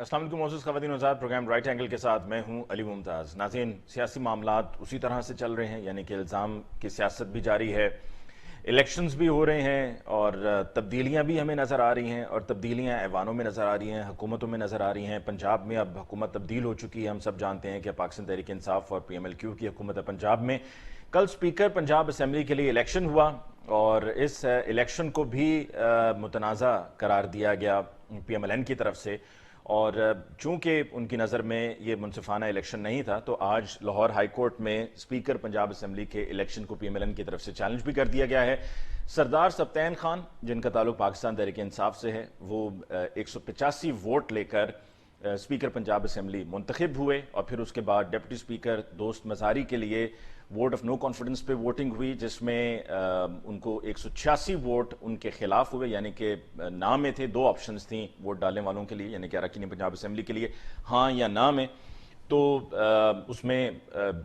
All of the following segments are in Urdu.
السلام علیکم معزز خواتین و حضرات، پروگرام رائٹ اینگل کے ساتھ میں ہوں علی ممتاز۔ ناظرین، سیاسی معاملات اسی طرح سے چل رہے ہیں، یعنی کہ الزام کی سیاست بھی جاری ہے، الیکشنز بھی ہو رہے ہیں اور تبدیلیاں بھی ہمیں نظر آ رہی ہیں، اور تبدیلیاں ایوانوں میں نظر آ رہی ہیں، حکومتوں میں نظر آ رہی ہیں۔ پنجاب میں اب حکومت تبدیل ہو چکی ہے، ہم سب جانتے ہیں کہ پاکستان تحریک انصاف اور پی ایم ایل کیو کی حکومت ہے پنجاب میں۔ کل سپیکر پنجاب اسمبلی کے لیے الیکشن ہوا اور اس الیکشن کو بھی متنازع قرار دیا گیا پی ایم ایل این کی طرف سے، اور چونکہ ان کی نظر میں یہ منصفانہ الیکشن نہیں تھا تو آج لاہور ہائی کورٹ میں سپیکر پنجاب اسمبلی کے الیکشن کو پی ایم ایل این کی طرف سے چیلنج بھی کر دیا گیا ہے۔ سردار سبطین خان، جن کا تعلق پاکستان تحریک انصاف سے ہے، وہ 185 ووٹ لے کر سپیکر پنجاب اسمبلی منتخب ہوئے، اور پھر اس کے بعد ڈپٹی سپیکر دوست مزاری کے لیے ووٹ آف نو کانفیڈنس پہ ووٹنگ ہوئی، جس میں ان کو 186 ووٹ ان کے خلاف ہوئے، یعنی کہ نہ میں تھے، دو آپشنز تھیں ووٹ ڈالنے والوں کے لیے، یعنی کہ اراکین پنجاب اسمبلی کے لیے ہاں یا نہ میں۔ تو اس میں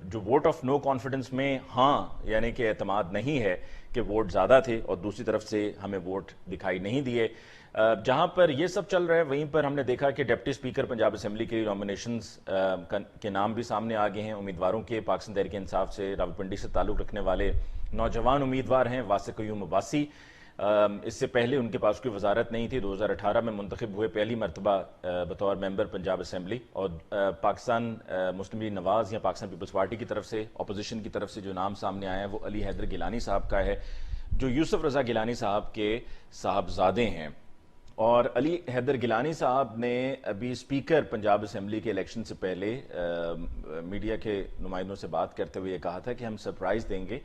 جو ووٹ آف نو کانفیڈنس میں ہاں یعنی کہ اعتماد نہیں ہے کہ ووٹ زیادہ تھے، اور دوسری طرف سے ہمیں ووٹ دکھائی نہیں دیے۔ جہاں پر یہ سب چل رہا ہے وہیں پر ہم نے دیکھا کہ ڈپٹی سپیکر پنجاب اسمبلی کے نامینیشنز کے نام بھی سامنے آگئے ہیں امیدواروں کے۔ پاکستان تحریک انصاف سے راولپنڈی سے تعلق رکھنے والے نوجوان امیدوار ہیں واسع قیوم عباسی۔ اس سے پہلے ان کے پاس کوئی وزارت نہیں تھی، 2018 میں منتخب ہوئے پہلی مرتبہ بطور ممبر پنجاب اسمبلی، اور پاکستان مسلم لیگ نواز یا پاکستان پیپلز پارٹی کی طرف سے، اپوزیشن کی طرف سے جو نام سامنے آیا ہے وہ علی حیدر گیلانی صاحب کا ہے، جو یوسف رضا گیلانی صاحب کے صاحبزادے ہیں۔ اور علی حیدر گیلانی صاحب نے ابھی سپیکر پنجاب اسمبلی کے الیکشن سے پہلے میڈیا کے نمائندوں سے بات کرتے ہوئے یہ کہا تھا کہ ہم سرپرائز دیں گے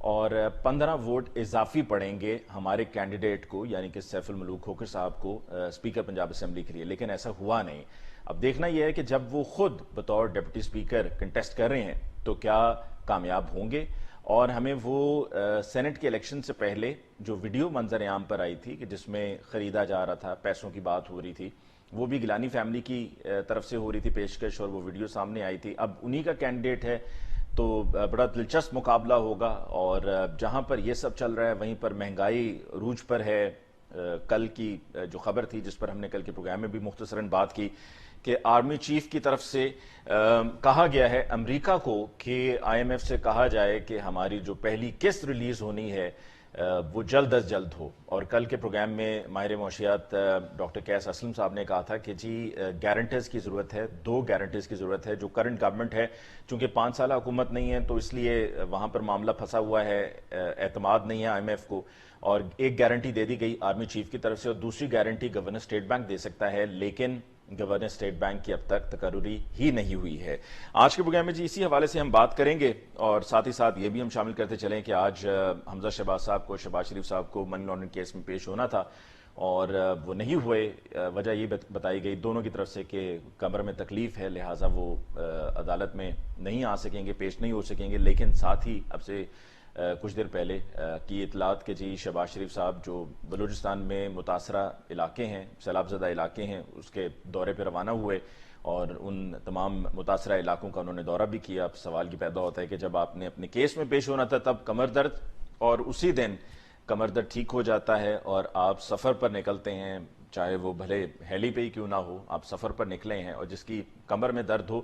اور 15 ووٹ اضافی پڑیں گے ہمارے کینڈیڈیٹ کو، یعنی کہ سیف الملوک کھوکھر صاحب کو سپیکر پنجاب اسمبلی کے لیے، لیکن ایسا ہوا نہیں۔ اب دیکھنا یہ ہے کہ جب وہ خود بطور ڈپٹی سپیکر کنٹیسٹ کر رہے ہیں تو کیا کامیاب ہوں گے، اور ہمیں وہ سینٹ کے الیکشن سے پہلے جو ویڈیو منظر عام پر آئی تھی کہ جس میں خریدا جا رہا تھا، پیسوں کی بات ہو رہی تھی، وہ بھی گیلانی فیملی کی طرف سے ہو رہی تھی پیشکش، اور وہ ویڈیو سامنے آئی تھی۔ اب انہی کا کینڈیڈیٹ ہے تو بڑا دلچسپ مقابلہ ہوگا، اور جہاں پر یہ سب چل رہا ہے وہیں پر مہنگائی عروج پر ہے۔ کل کی جو خبر تھی جس پر ہم نے کل کے پروگرام میں بھی مختصراً بات کی کہ آرمی چیف کی طرف سے کہا گیا ہے امریکہ کو کہ آئی ایم ایف سے کہا جائے کہ ہماری جو پہلی قسط ریلیز ہونی ہے وہ جلد از جلد ہو۔ اور کل کے پروگرام میں ماہر معاشیات ڈاکٹر قیس اسلم صاحب نے کہا تھا کہ جی گارنٹیز کی ضرورت ہے، 2 گارنٹیز کی ضرورت ہے۔ جو کرنٹ گورنمنٹ ہے چونکہ 5 سالہ حکومت نہیں ہے تو اس لیے وہاں پر معاملہ پھنسا ہوا ہے، اعتماد نہیں ہے آئی ایم ایف کو، اور ایک گارنٹی دے دی گئی آرمی چیف کی طرف سے، اور دوسری گارنٹی گورنر اسٹیٹ بینک دے سکتا ہے، لیکن گورنر اسٹیٹ بینک کی اب تک تقرری ہی نہیں ہوئی ہے۔ آج کے پروگرام میں جی اسی حوالے سے ہم بات کریں گے، اور ساتھ ہی ساتھ یہ بھی ہم شامل کرتے چلیں کہ آج حمزہ شہباز صاحب کو، شہباز شریف صاحب کو منی لانڈرنگ کیس میں پیش ہونا تھا اور وہ نہیں ہوئے۔ وجہ یہ بتائی گئی دونوں کی طرف سے کہ کمر میں تکلیف ہے، لہٰذا وہ عدالت میں نہیں آ سکیں گے، پیش نہیں ہو سکیں گے، لیکن ساتھ ہی اب سے کچھ دیر پہلے کی اطلاعات کہ جی شہباز شریف صاحب جو بلوچستان میں متاثرہ علاقے ہیں، سیلاب زدہ علاقے ہیں، اس کے دورے پہ روانہ ہوئے، اور ان تمام متاثرہ علاقوں کا انہوں نے دورہ بھی کیا۔ اب سوال یہ پیدا ہوتا ہے کہ جب آپ نے اپنے کیس میں پیش ہونا تھا تب کمر درد، اور اسی دن کمر درد ٹھیک ہو جاتا ہے اور آپ سفر پر نکلتے ہیں، چاہے وہ بھلے ہیلی پہ ہی کیوں نہ ہو، آپ سفر پر نکلے ہیں، اور جس کی کمر میں درد ہو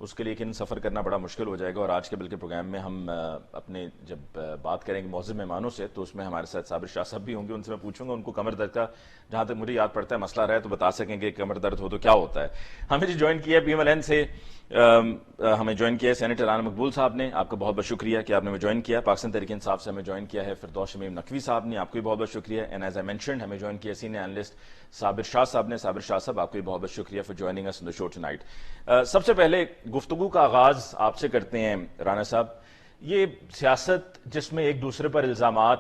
اس کے لیے سفر کرنا بڑا مشکل ہو جائے گا۔ اور آج کے بلکہ پروگرام میں ہم اپنے جب بات کریں گے معزز مہمانوں سے تو اس میں ہمارے ساتھ صابر شاہ صاحب بھی ہوں گے، ان سے میں پوچھوں گا ان کو کمر درد کا جہاں تک مجھے یاد پڑتا ہے مسئلہ رہا ہے تو بتا سکیں گے کمر درد ہو تو کیا ہوتا ہے۔ ہمیں جی جوائن کیا ہے پی ایم ایل این سے، ہمیں جوائن کیا ہے سینیٹر رانا مقبول صاحب نے، آپ کا بہت بہت شکریہ کہ آپ نے ہمیں جوائن کیا۔ پاکستان تحریک انصاف سے ہمیں جوائن کیا ہے فردوس شمیم نقوی صاحب نے، آپ کو بھی بہت بہت شکریہ۔ اینڈ ایز آئی مینشنڈ ہمیں جوائن کیا سینئر اینالسٹ صابر شاہ صاحب نے۔ صابر شاہ صاحب آپ کو بھی بہت بہت شکریہ for joining us in the show tonight. سب سے پہلے گفتگو کا آغاز آپ سے کرتے ہیں رانا صاحب، یہ سیاست جس میں ایک دوسرے پر الزامات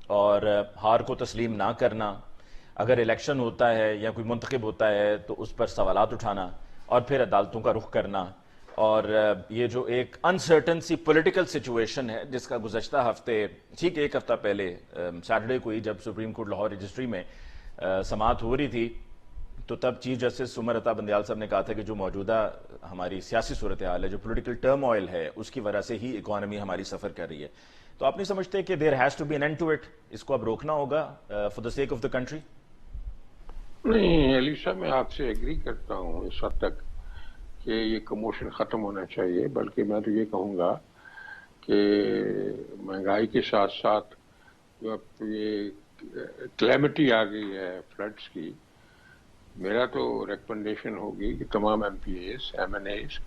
اور ہار کو تسلیم نہ کرنا، اگر الیکشن ہوتا ہے یا کوئی منتخب ہوتا ہے تو اس پر سوالات اٹھانا اور پھر عدالتوں کا رخ کرنا، اور یہ جو ایک انسرٹن سی پولیٹیکل سچویشن ہے جس کا گزشتہ ہفتے، ٹھیک ایک ہفتہ پہلے سیٹرڈے کو ہی جب سپریم کورٹ لاہور رجسٹری میں سماعت ہو رہی تھی تو تب چیف جسٹس عمر عطا بندیال صاحب نے کہا تھا کہ جو موجودہ ہماری سیاسی صورتحال ہے، جو پولیٹیکل ٹرم آئل ہے، اس کی وجہ سے ہی اکانومی ہماری سفر کر رہی ہے، تو آپ نہیں سمجھتے کہ there has to be an end to it, اس کو اب روکنا ہوگا for the sake of the country? نہیں علی صاحب، میں آپ سے ایگری کرتا ہوں اس حد تک کہ یہ کموشن ختم ہونا چاہیے، بلکہ میں تو یہ کہوں گا کہ مہنگائی کے ساتھ ساتھ جو اب یہ کلیمٹی آ گئی ہے فلڈس کی، میرا تو ریکمنڈیشن ہوگی کہ تمام MPAs MNAs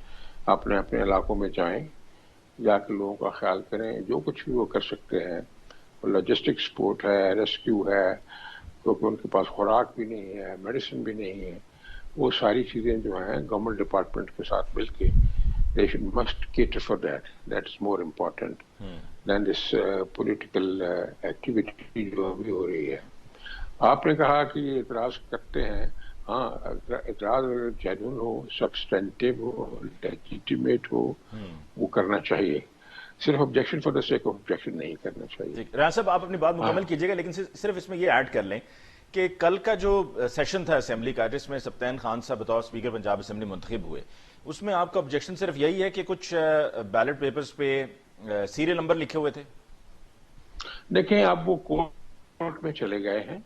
اپنے اپنے علاقوں میں جائیں، جا کے لوگوں کا خیال کریں، جو کچھ بھی وہ کر سکتے ہیں، لاجسٹک سپورٹ ہے، ریسکیو ہے، کیونکہ ان کے پاس خوراک بھی نہیں ہے، میڈیسن بھی نہیں ہے، وہ ساری چیزیں جو ہیں گورنمنٹ ڈپارٹمنٹ کے ساتھ مل کے they should must cater for that. That's more important than this political activity جو ابھی ہو رہی ہے. آپ نے کہا کہ یہ اعتراض کرتے ہیں، ہاں اعتراض اگر جینون ہو، سبسٹینٹیو ہو، لیجیٹیمیٹ ہو، وہ کرنا چاہیے. صرف objection for the sake of objection نہیں کرنا چاہیے. رانا صاحب آپ اپنی بات ہاں مکمل کیجیے گا، لیکن صرف اس میں یہ ایڈ کر لیں کہ کل کا جو سیشن تھا اسمبلی کا جس میں سبطین خان صاحب بطور اسپیکر پنجاب اسمبلی منتخب ہوئے، اس میں آپ کا آبجیکشن صرف یہی ہے کہ کچھ بیلٹ پیپرز پہ سیریل نمبر لکھے ہوئے تھے؟ دیکھیں، اب وہ کورٹ میں چلے گئے ہیں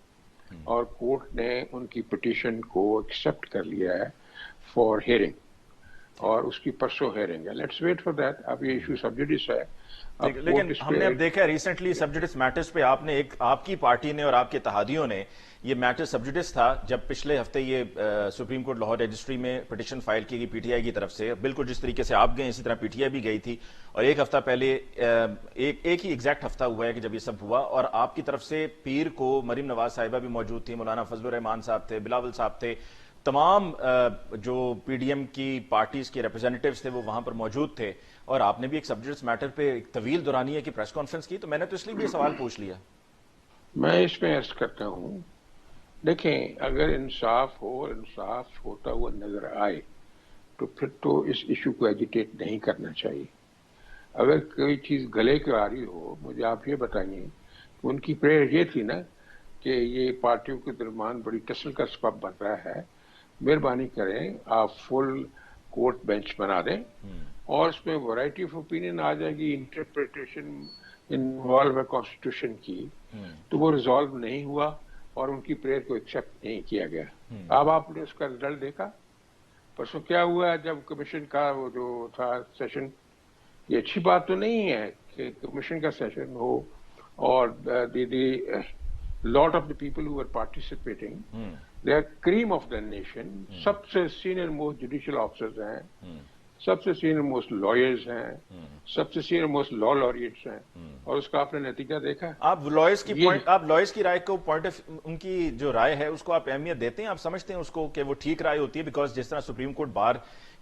اور کورٹ نے ان کی پٹیشن کو ایکسیپٹ کر لیا ہے فار ہیئرنگ، اور اس کی پرسوں ہیئرنگ ہے. Let's wait for that. اب یہ ایشو سب جوڈیس ہے، اب لیکن کورٹ اس ہم پہ نے اب دیکھا ہے ریسنٹلی سبجوڈس میٹرز پہ آپ کی پارٹی نے اور آپ کے اتحادیوں نے یہ میٹر سبجوڈس تھا جب پچھلے ہفتے یہ سپریم کورٹ لاہور رجسٹری میں پٹیشن فائل کی گئی پی ٹی آئی کی طرف سے، بالکل جس طریقے سے آپ گئے اسی طرح پی ٹی آئی بھی گئی تھی، اور ایک ہفتہ پہلے ایک ہی ایگزیکٹ ہفتہ ہوا ہے کہ جب یہ سب ہوا، اور آپ کی طرف سے پیر کو مریم نواز صاحبہ بھی موجود تھی، مولانا فضل الرحمان صاحب تھے، بلاول صاحب تھے، تمام جو پی ڈی ایم کی پارٹیز کے ریپرزینٹیوز تھے وہ وہاں پر موجود تھے، اور آپ نے بھی ایک سبجیکٹس میٹر پہ ایک طویل دورانیہ کی پریس کانفرنس کی، تو میں نے تو اس لیے بھی یہ سوال پوچھ لیا. میں اس میں عرض کرتا ہوں. دیکھیں، اگر انصاف ہو اور انصاف ہوتا ہوا نظر آئے تو پھر تو اس ایشو کو ایجیٹیٹ نہیں کرنا چاہیے. اگر کوئی چیز گلے کی آ رہی ہو، مجھے آپ یہ بتائیے کہ ان کی پریئر یہ تھی نا کہ یہ پارٹیوں کے درمیان بڑی ٹسل کا سبب بن رہا ہے، مہربانی کریں آپ فل کورٹ بینچ بنا دیں اور اس میں ورائٹی آف اوپینین آ جائے گی، انٹرپریٹیشن انوالو ہے کانسٹیٹیوشن کی، تو وہ ریزالو نہیں ہوا اور ان کی پریئر کو ایکسیپٹ نہیں کیا گیا. اب آپ نے اس کا رزلٹ دیکھا پرسوں کیا ہوا ہے جب کمیشن کا وہ جو تھا سیشن. یہ اچھی بات تو نہیں ہے کہ کمیشن کا سیشن ہو اور lot of the people who were participating, they are cream of the nation. سب سے سینئر موسٹ جوڈیشل آفیسرز ہیں، سب سے سینئر موسٹ لائرز ہیں، سب سے سینئر موسٹ لا لاریٹس ہیں، اور اس کا آپ نے نتیجہ دیکھا. آپ لائرز کی رائے کو ان کی جو رائے ہے اس کو آپ اہمیت دیتے ہیں؟ آپ سمجھتے ہیں اس کو کہ وہ ٹھیک رائے ہوتی ہے؟ بیکاز جس طرح سپریم کورٹ بار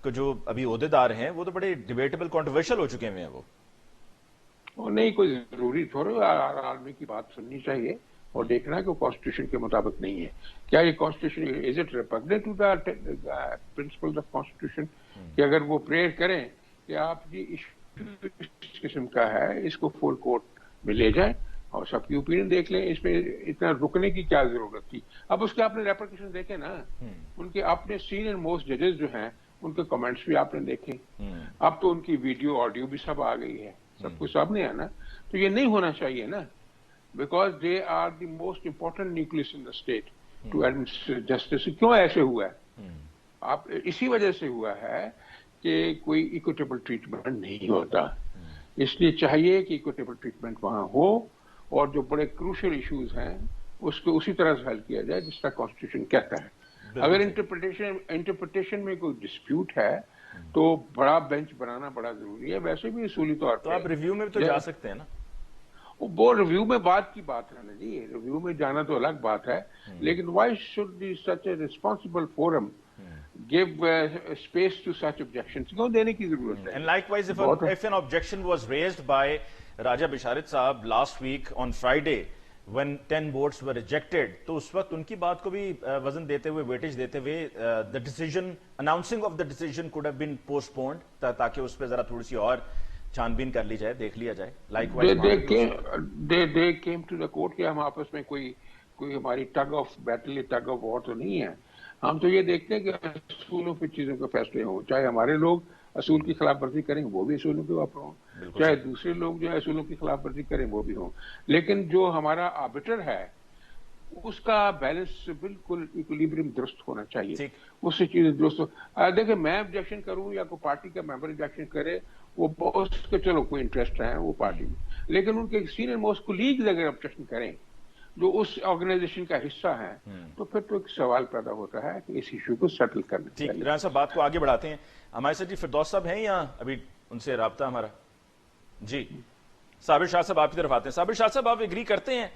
کو جو ابھی عہدیدار ہیں وہ تو بڑے ڈیبیٹیبل کنٹروورشل ہو چکے ہیں. وہ نہیں، کوئی ضروری تھوڑا ہر آدمی کی بات سننی چاہیے اور دیکھنا ہے کہ وہ کانسٹیٹیوشن کے مطابق نہیں ہے. کیا یہ constitution is it repugnant to the principles of constitution کہ اگر وہ پریئر کریں کہ آپ جی ایشو اس قسم کا ہے، اس کو فل کورٹ میں لے جائیں اور سب کی اوپینین دیکھ لیں، اس میں اتنا رکنے کی کیا ضرورت تھی. اب اس کے آپ نے ریپرکیشن دیکھے نا، ان کے اپنے سینئر موسٹ ججز جو ہیں ان کے کمنٹس بھی آپ نے دیکھے. اب تو ان کی ویڈیو آڈیو بھی سب آ گئی ہے، سب کچھ سامنے ہے نا. تو یہ نہیں ہونا چاہیے نا، because they are the most important nucleus in the state to administer justice. کیوں ایسے ہوا ہے؟ آپ اسی وجہ سے ہوا ہے کہ کوئی ایکوٹیبل ٹریٹمنٹ نہیں ہوتا. اس لیے چاہیے کہ ایکوٹیبل ٹریٹمنٹ وہاں ہو اور جو بڑے کروشل ایشوز ہیں اس کو اسی طرح سے حل کیا جائے جس کا کانسٹیٹیوشن کہتا ہے. اگر انٹرپریٹیشن میں کوئی ڈسپیوٹ ہے تو بڑا بینچ بنانا بڑا ضروری ہے. ویسے بھی اصولی طور تو پہ آپ ریویو میں بھی تو جا سکتے ہیں نا. وہ ریویو میں بات کی بات ہے نا جی، ریویو میں جانا تو الگ بات ہے، لیکن why should be such a responsible forum give space to such objections؟ کیوں دینے کی ضرورت ہے؟ And likewise, if an objection was raised by Raja Bisharit Saab last week on Friday when 10 votes were rejected, تو اس وقت ان کی بات کو بھی وزن دیتے ہوئے، ویٹیج دیتے ہوئے the decision, announcing of the decision could have been postponed تاکہ اس پہ ذرا تھوڑی سی اور چھان بین کر لی جائے، دیکھ لیا جائے. Likewise they came to the court کہ ہم آپس میں کوئی ہماری tug of battle, tug of war تو نہیں ہے. ہم تو یہ دیکھتے ہیں کہ اصولوں پہ چیزوں کے فیصلے ہوں، چاہے ہمارے لوگ اصول کی خلاف ورزی کریں وہ بھی اصولوں کے اوپر ہوں، چاہے دوسرے لوگ جو ہے اصولوں کی خلاف ورزی کریں وہ بھی ہوں. لیکن جو ہمارا آربٹر ہے اس کا بیلنس بالکل ایکولیبریم درست ہونا چاہیے, ٹھیک. اس سے چیزیں درست دیکھیں میں آبجیکشن کروں یا کوئی پارٹی کا ممبر آبجیکشن کرے, وہ اس کے چلو کوئی انٹرسٹ ہے وہ پارٹی میں, لیکن ان کے سینئر موسٹ کولیگز اگر آبجیکشن کریں جو اس آرگنائزیشن کا حصہ ہے, تو پھر تو ایک سوال پیدا ہوتا ہے کہ اس ایشو کو سیٹل کرنا ٹھیک. چاہیے. رحان صاحب بات کو آگے بڑھاتے ہیں. ہمارے ساتھ جی فردوس صاحب ہیں یا ابھی ان سے رابطہ ہمارا؟ جی صابر شاہ صاحب آپ کی طرف آتے ہیں. صابر شاہ صاحب آپ ایگری کرتے ہیں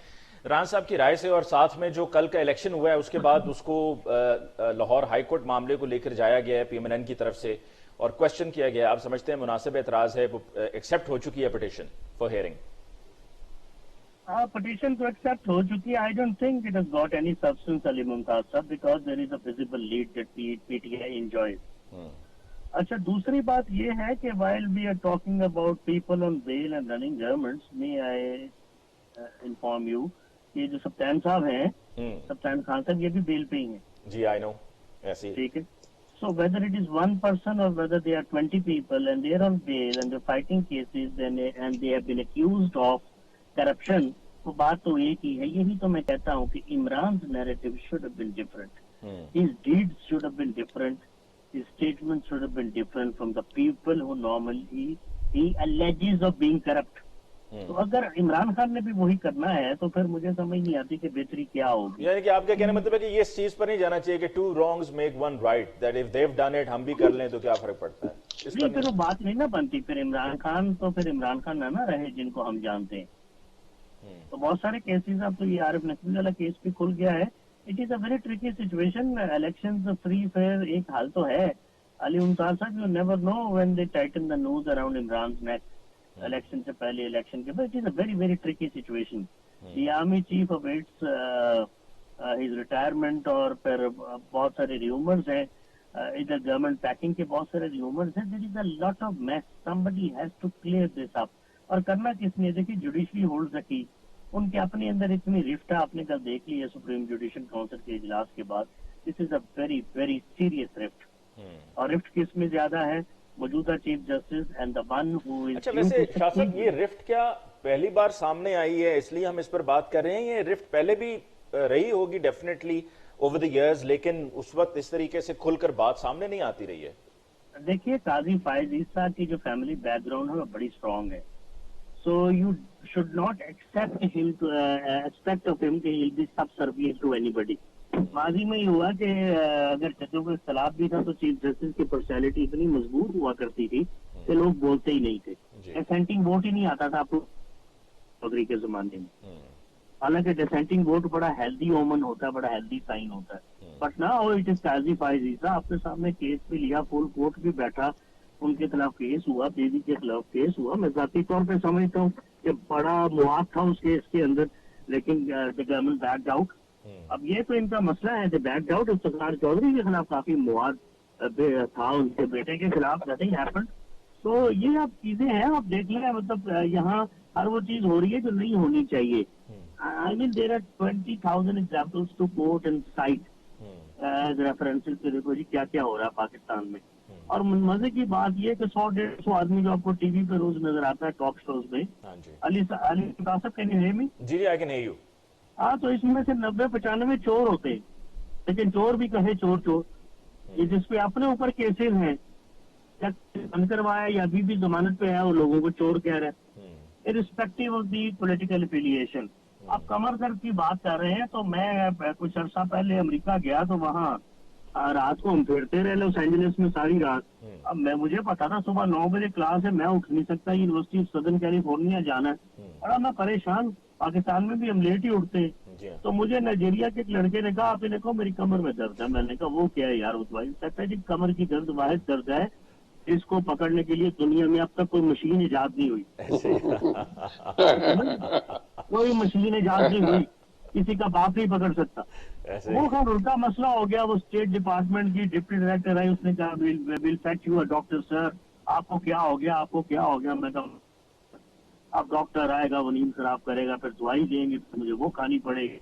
رحان صاحب کی رائے سے, اور ساتھ میں جو کل کا الیکشن ہوا ہے اس کے بعد اس کو لاہور ہائی کورٹ معاملے کو لے کر جایا گیا ہے پی ایم این این کی طرف سے اور کوشچن کیا گیا, آپ سمجھتے ہیں مناسب اعتراض ہے, وہ ایکسیپٹ ہو چکی ہے petition for hearing? Petition to accept ho chuki. I don't think it has got any substance, Ali Mumtaz sahab, because there is a visible lead that PTI enjoys. اچھا دوسری بات یہ ہے کہ while we are talking about people on bail and running governments, may I inform you کہ جو سبطین صاحب ہیں, سبطین خان صاحب یہ بھی بیل پہ ہی ہیں. جی I know, ایسی ٹھیک ہے. So whether it is one person or whether they are 20 people and they are on bail and they're fighting cases and they have been accused of corruption, تو بات تو ایک ہی ہے. یہی تو میں کہتا ہوں کہ عمران's narrative should have been different. His deeds should have been different. His statements should have been different from the people who normally he alleges of being corrupt. تو اگر عمران خان نے بھی وہی کرنا ہے تو پھر مجھے سمجھ نہیں آتی کہ بہتری کیا ہوگی. یعنی کہ آپ کا کہنا مطلب ہے کہ یہ اس چیز پر نہیں جانا چاہیے کہ two wrongs make one right, that if they've done it ہم بھی کر لیں تو کیا فرق پڑتا ہے؟ نہیں پھر وہ بات نہیں نہ بنتی. پھر عمران خان تو پھر عمران خان نہ رہے جن کو ہم جانتے ہیں. تو بہت سارے کیسز اب تو یہ عارف نقوی والا کیس بھی کھل گیا ہے. It is a very tricky situation. Election free fair ایک حال تو ہے علی ممتاز صاحب, you never know when they tighten the noose around عمران's neck. الیکشن سے پہلے الیکشن کے بعد it is a very very tricky situation. The army chief awaits his retirement, اور پھر بہت سارے ریومرز ہیں ادھر گورنمنٹ پیکنگ کے, بہت سارے ریومرز ہیں. There is a lot of mess. somebody has to clear this up. اور کرنا کس نے؟ دیکھیے جوڈیشری ہولڈ رکھی, ان کے اپنے اندر اتنی رفٹ ہے, آپ نے کل دیکھ لی ہے سپریم جوڈیشل کونسل کے اجلاس کے بعد. This is a very very serious rift. اور رفٹ کس میں زیادہ ہے؟ موجودہ chief justice and the one who is. اچھا ویسے شاہ صاحب یہ رفٹ کیا پہلی بار سامنے آئی ہے اس لیے ہم اس پر بات کر رہے ہیں؟ یہ رفٹ پہلے بھی رہی ہوگی ڈیفینیٹلی اوور دی ایئرز, لیکن اس وقت اس طریقے سے کھل کر بات سامنے نہیں آتی رہی ہے. دیکھیے قاضی فائز عیسیٰ کی جو فیملی بیک گراؤنڈ ہے وہ بڑی اسٹرانگ ہے. So you should not accept him to expect of him کہ he'll be subservient to anybody. ماضی میں یہ ہوا کہ اگر ججوں کا اختلاف بھی تھا تو چیف جسٹس کی پرسنالٹی اتنی مضبوط ہوا کرتی تھی کہ لوگ بولتے ہی نہیں تھے. ڈسینٹنگ ووٹ ہی نہیں آتا تھا آپ کو چودھری کے زمانے میں. حالانکہ ڈسینٹنگ ووٹ بڑا ہیلدی اومن ہوتا ہے, بڑا ہیلدی سائن ہوتا ہے. بٹ نا اٹ از قاضی فائز عیسیٰ. آپ کے سامنے کیس بھی لیا, فل کورٹ بھی بیٹھا, ان کے خلاف کیس ہوا, بیوی کے خلاف کیس ہوا. میں ذاتی طور پہ سمجھتا ہوں کہ بڑا مواد تھا اس کیس کے اندر, لیکن گورنمنٹ بیکڈ آؤٹ. اب یہ تو ان کا مسئلہ ہے, بیکڈ آؤٹ. افتخار چودھری کے خلاف کافی مواد تھا, ان کے بیٹے کے خلاف نتھنگ ہیپنڈ. تو یہ اب چیزیں ہیں, آپ دیکھ لیں. مطلب یہاں ہر وہ چیز ہو رہی ہے جو نہیں ہونی چاہیے. I mean there are 20,000 examples to quote and cite as references کہ دیکھو جی کیا کیا ہو رہا ہے پاکستان میں. اور مزے کی بات یہ کہ 100-150 آدمی جو آپ کو ٹی وی پہ روز نظر آتا ہے ٹاک شوز میں. علی صاحب کین یو ہیئر می؟ جی آئی کین ہیئر یو. ہاں تو اس میں سے 90-95 چور ہوتے ہیں, لیکن چور بھی کہے چور چور. یہ جس پہ اپنے اوپر کیسز ہیں, بند کروایا یا ابھی بھی ضمانت پہ ہے, وہ لوگوں کو چور کہہ رہے ہیں irrespective of the political affiliation. آپ کمر درد کی بات کر رہے ہیں تو میں کچھ عرصہ پہلے امریکہ گیا تو وہاں رات کو ہم پھرتے رہے لاس اینجلس میں ساری رات. اب مجھے پتا تھا صبح 9 بجے کلاس ہے, میں اٹھ نہیں سکتا, یونیورسٹی آف سدرن کیلیفورنیا جانا ہے. بڑا میں پریشان, پاکستان میں بھی ہم لیٹ ہی اٹھتے ہیں. تو مجھے نائجیریا کے ایک لڑکے نے کہا آپ نے کہا میری کمر میں درد ہے. میں نے کہا وہ کیا ہے یار اس بھائی؟ کہتا ہے جی کمر کی درد واحد درد ہے, اس کو پکڑنے کے لیے دنیا میں اب تک کوئی مشین ایجاد نہیں ہوئی. کوئی مشین ایجاد نہیں ہوئی, کسی کا باپ نہیں پکڑ سکتا. وہ خیر الٹا مسئلہ ہو گیا. وہ اسٹیٹ ڈپارٹمنٹ کی ڈپٹی ڈائریکٹر آئی, اس نے کہا ویل فیچ یو ڈاکٹر سر, آپ کو کیا ہو گیا, آپ کو کیا ہو گیا؟ میں کہا اب ڈاکٹر آئے گا, وہ نیند خراب کرے گا, پھر دوائی دیں گے, پھر مجھے وہ کھانی پڑے گی.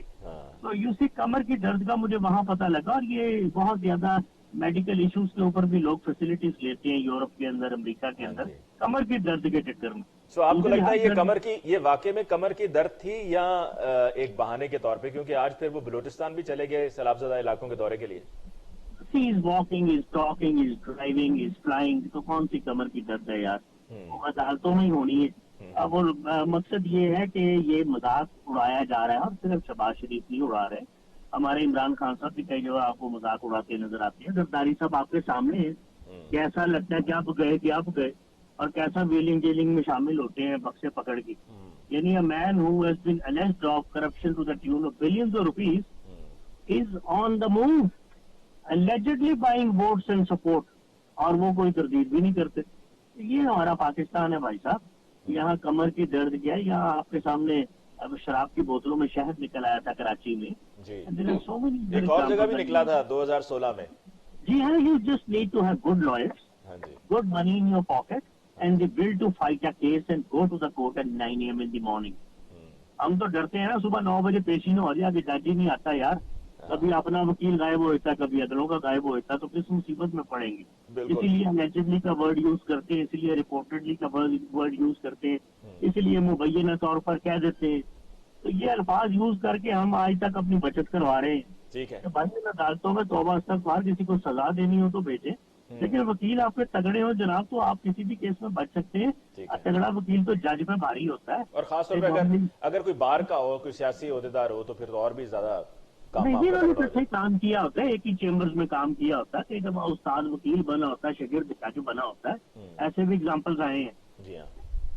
تو یو سی کمر کی درد کا مجھے وہاں پتہ لگا. اور یہ بہت زیادہ میڈیکل ایشوز کے اوپر بھی لوگ فیسلٹیز لیتے ہیں یورپ کے اندر, امریکہ کے اندر, کمر کی درد کے چکر میں. سو آپ کو لگتا ہے یہ واقع میں کمر کی درد تھی یا ایک بہانے کے طور پہ، کیونکہ آج پھر وہ بلوچستان بھی چلے گئے سیلاب زدہ علاقوں کے دورے کے لیے؟ He is walking, he is talking, he is driving, he is flying. تو کون سی کمر کی درد ہے یار، وہ عدالتوں میں ہی ہونی ہے. اب مقصد یہ ہے کہ یہ مذاق اڑایا جا رہا ہے، اور صرف شہباز شریف نہیں اڑا رہے، ہمارے عمران خان صاحب بھی کئی جگہ آپ کو مذاق اڑاتے نظر آتے ہیں. زرداری صاحب آپ کے سامنے ہیں، کیسا لگتا ہے کہ آپ گئے اور کیسا ویلنگ ڈیلنگ میں شامل ہوتے ہیں بکسے پکڑ کے. یعنی a man who has been alleged of corruption to the tune of billions of rupees is on the move, allegedly buying votes and support, اور وہ کوئی تردید بھی نہیں کرتے. یہ ہمارا پاکستان ہے بھائی صاحب. یہاں کمر کی درد کیا ہے، یہاں آپ کے سامنے اب شراب کی بوتلوں میں شہد نکل آیا تھا کراچی میں. ایک اور جگہ بھی نکلا تھا 2016 میں. جی ہاں، you just need to have good lawyers, good money in your pocket, and the will to fight a case and go to the court at 9 AM in the morning. ہم تو ڈرتے ہیں نا، صبح 9 بجے پیشی نہ ہو جائے، ابھی جج ہی نہیں آتا یار. کبھی اپنا وکیل غائب ہوتا ہے، کبھی عدلوں کا غائب ہوتا ہے، تو کس مصیبت میں پڑیں گے. اسی لیے allegedly کا ورڈ یوز کرتے ہیں، اسی لیے reportedly کا ورڈ یوز کرتے ہیں، اسی لیے مبینہ طور پر کہہ دیتے ہیں. تو یہ الفاظ یوز کر کے ہم آج تک اپنی بچت کروا رہے ہیں. ٹھیک ہے بھائی عدالتوں میں توبہ استغفار، کسی کو سزا دینی ہو تو بھیجیں، لیکن وکیل آپ کے تگڑے ہو جناب تو آپ کسی بھی کیس میں بچ سکتے ہیں. تگڑا وکیل تو جج میں بھاری ہوتا ہے، اور خاص طور پہ اگر کوئی بار کا ہو، کوئی سیاسی عہدیدار ہو، تو پھر اور بھی زیادہ کام کیا ہوتا ہے. ایک ہی چیمبرز میں کام کیا ہوتا ہے، کئی دفعہ استاد وکیل بنا ہوتا ہے، شاگرد جج بنا ہوتا ہے. ایسے بھی اگزامپلز آئے ہیں. جی ہاں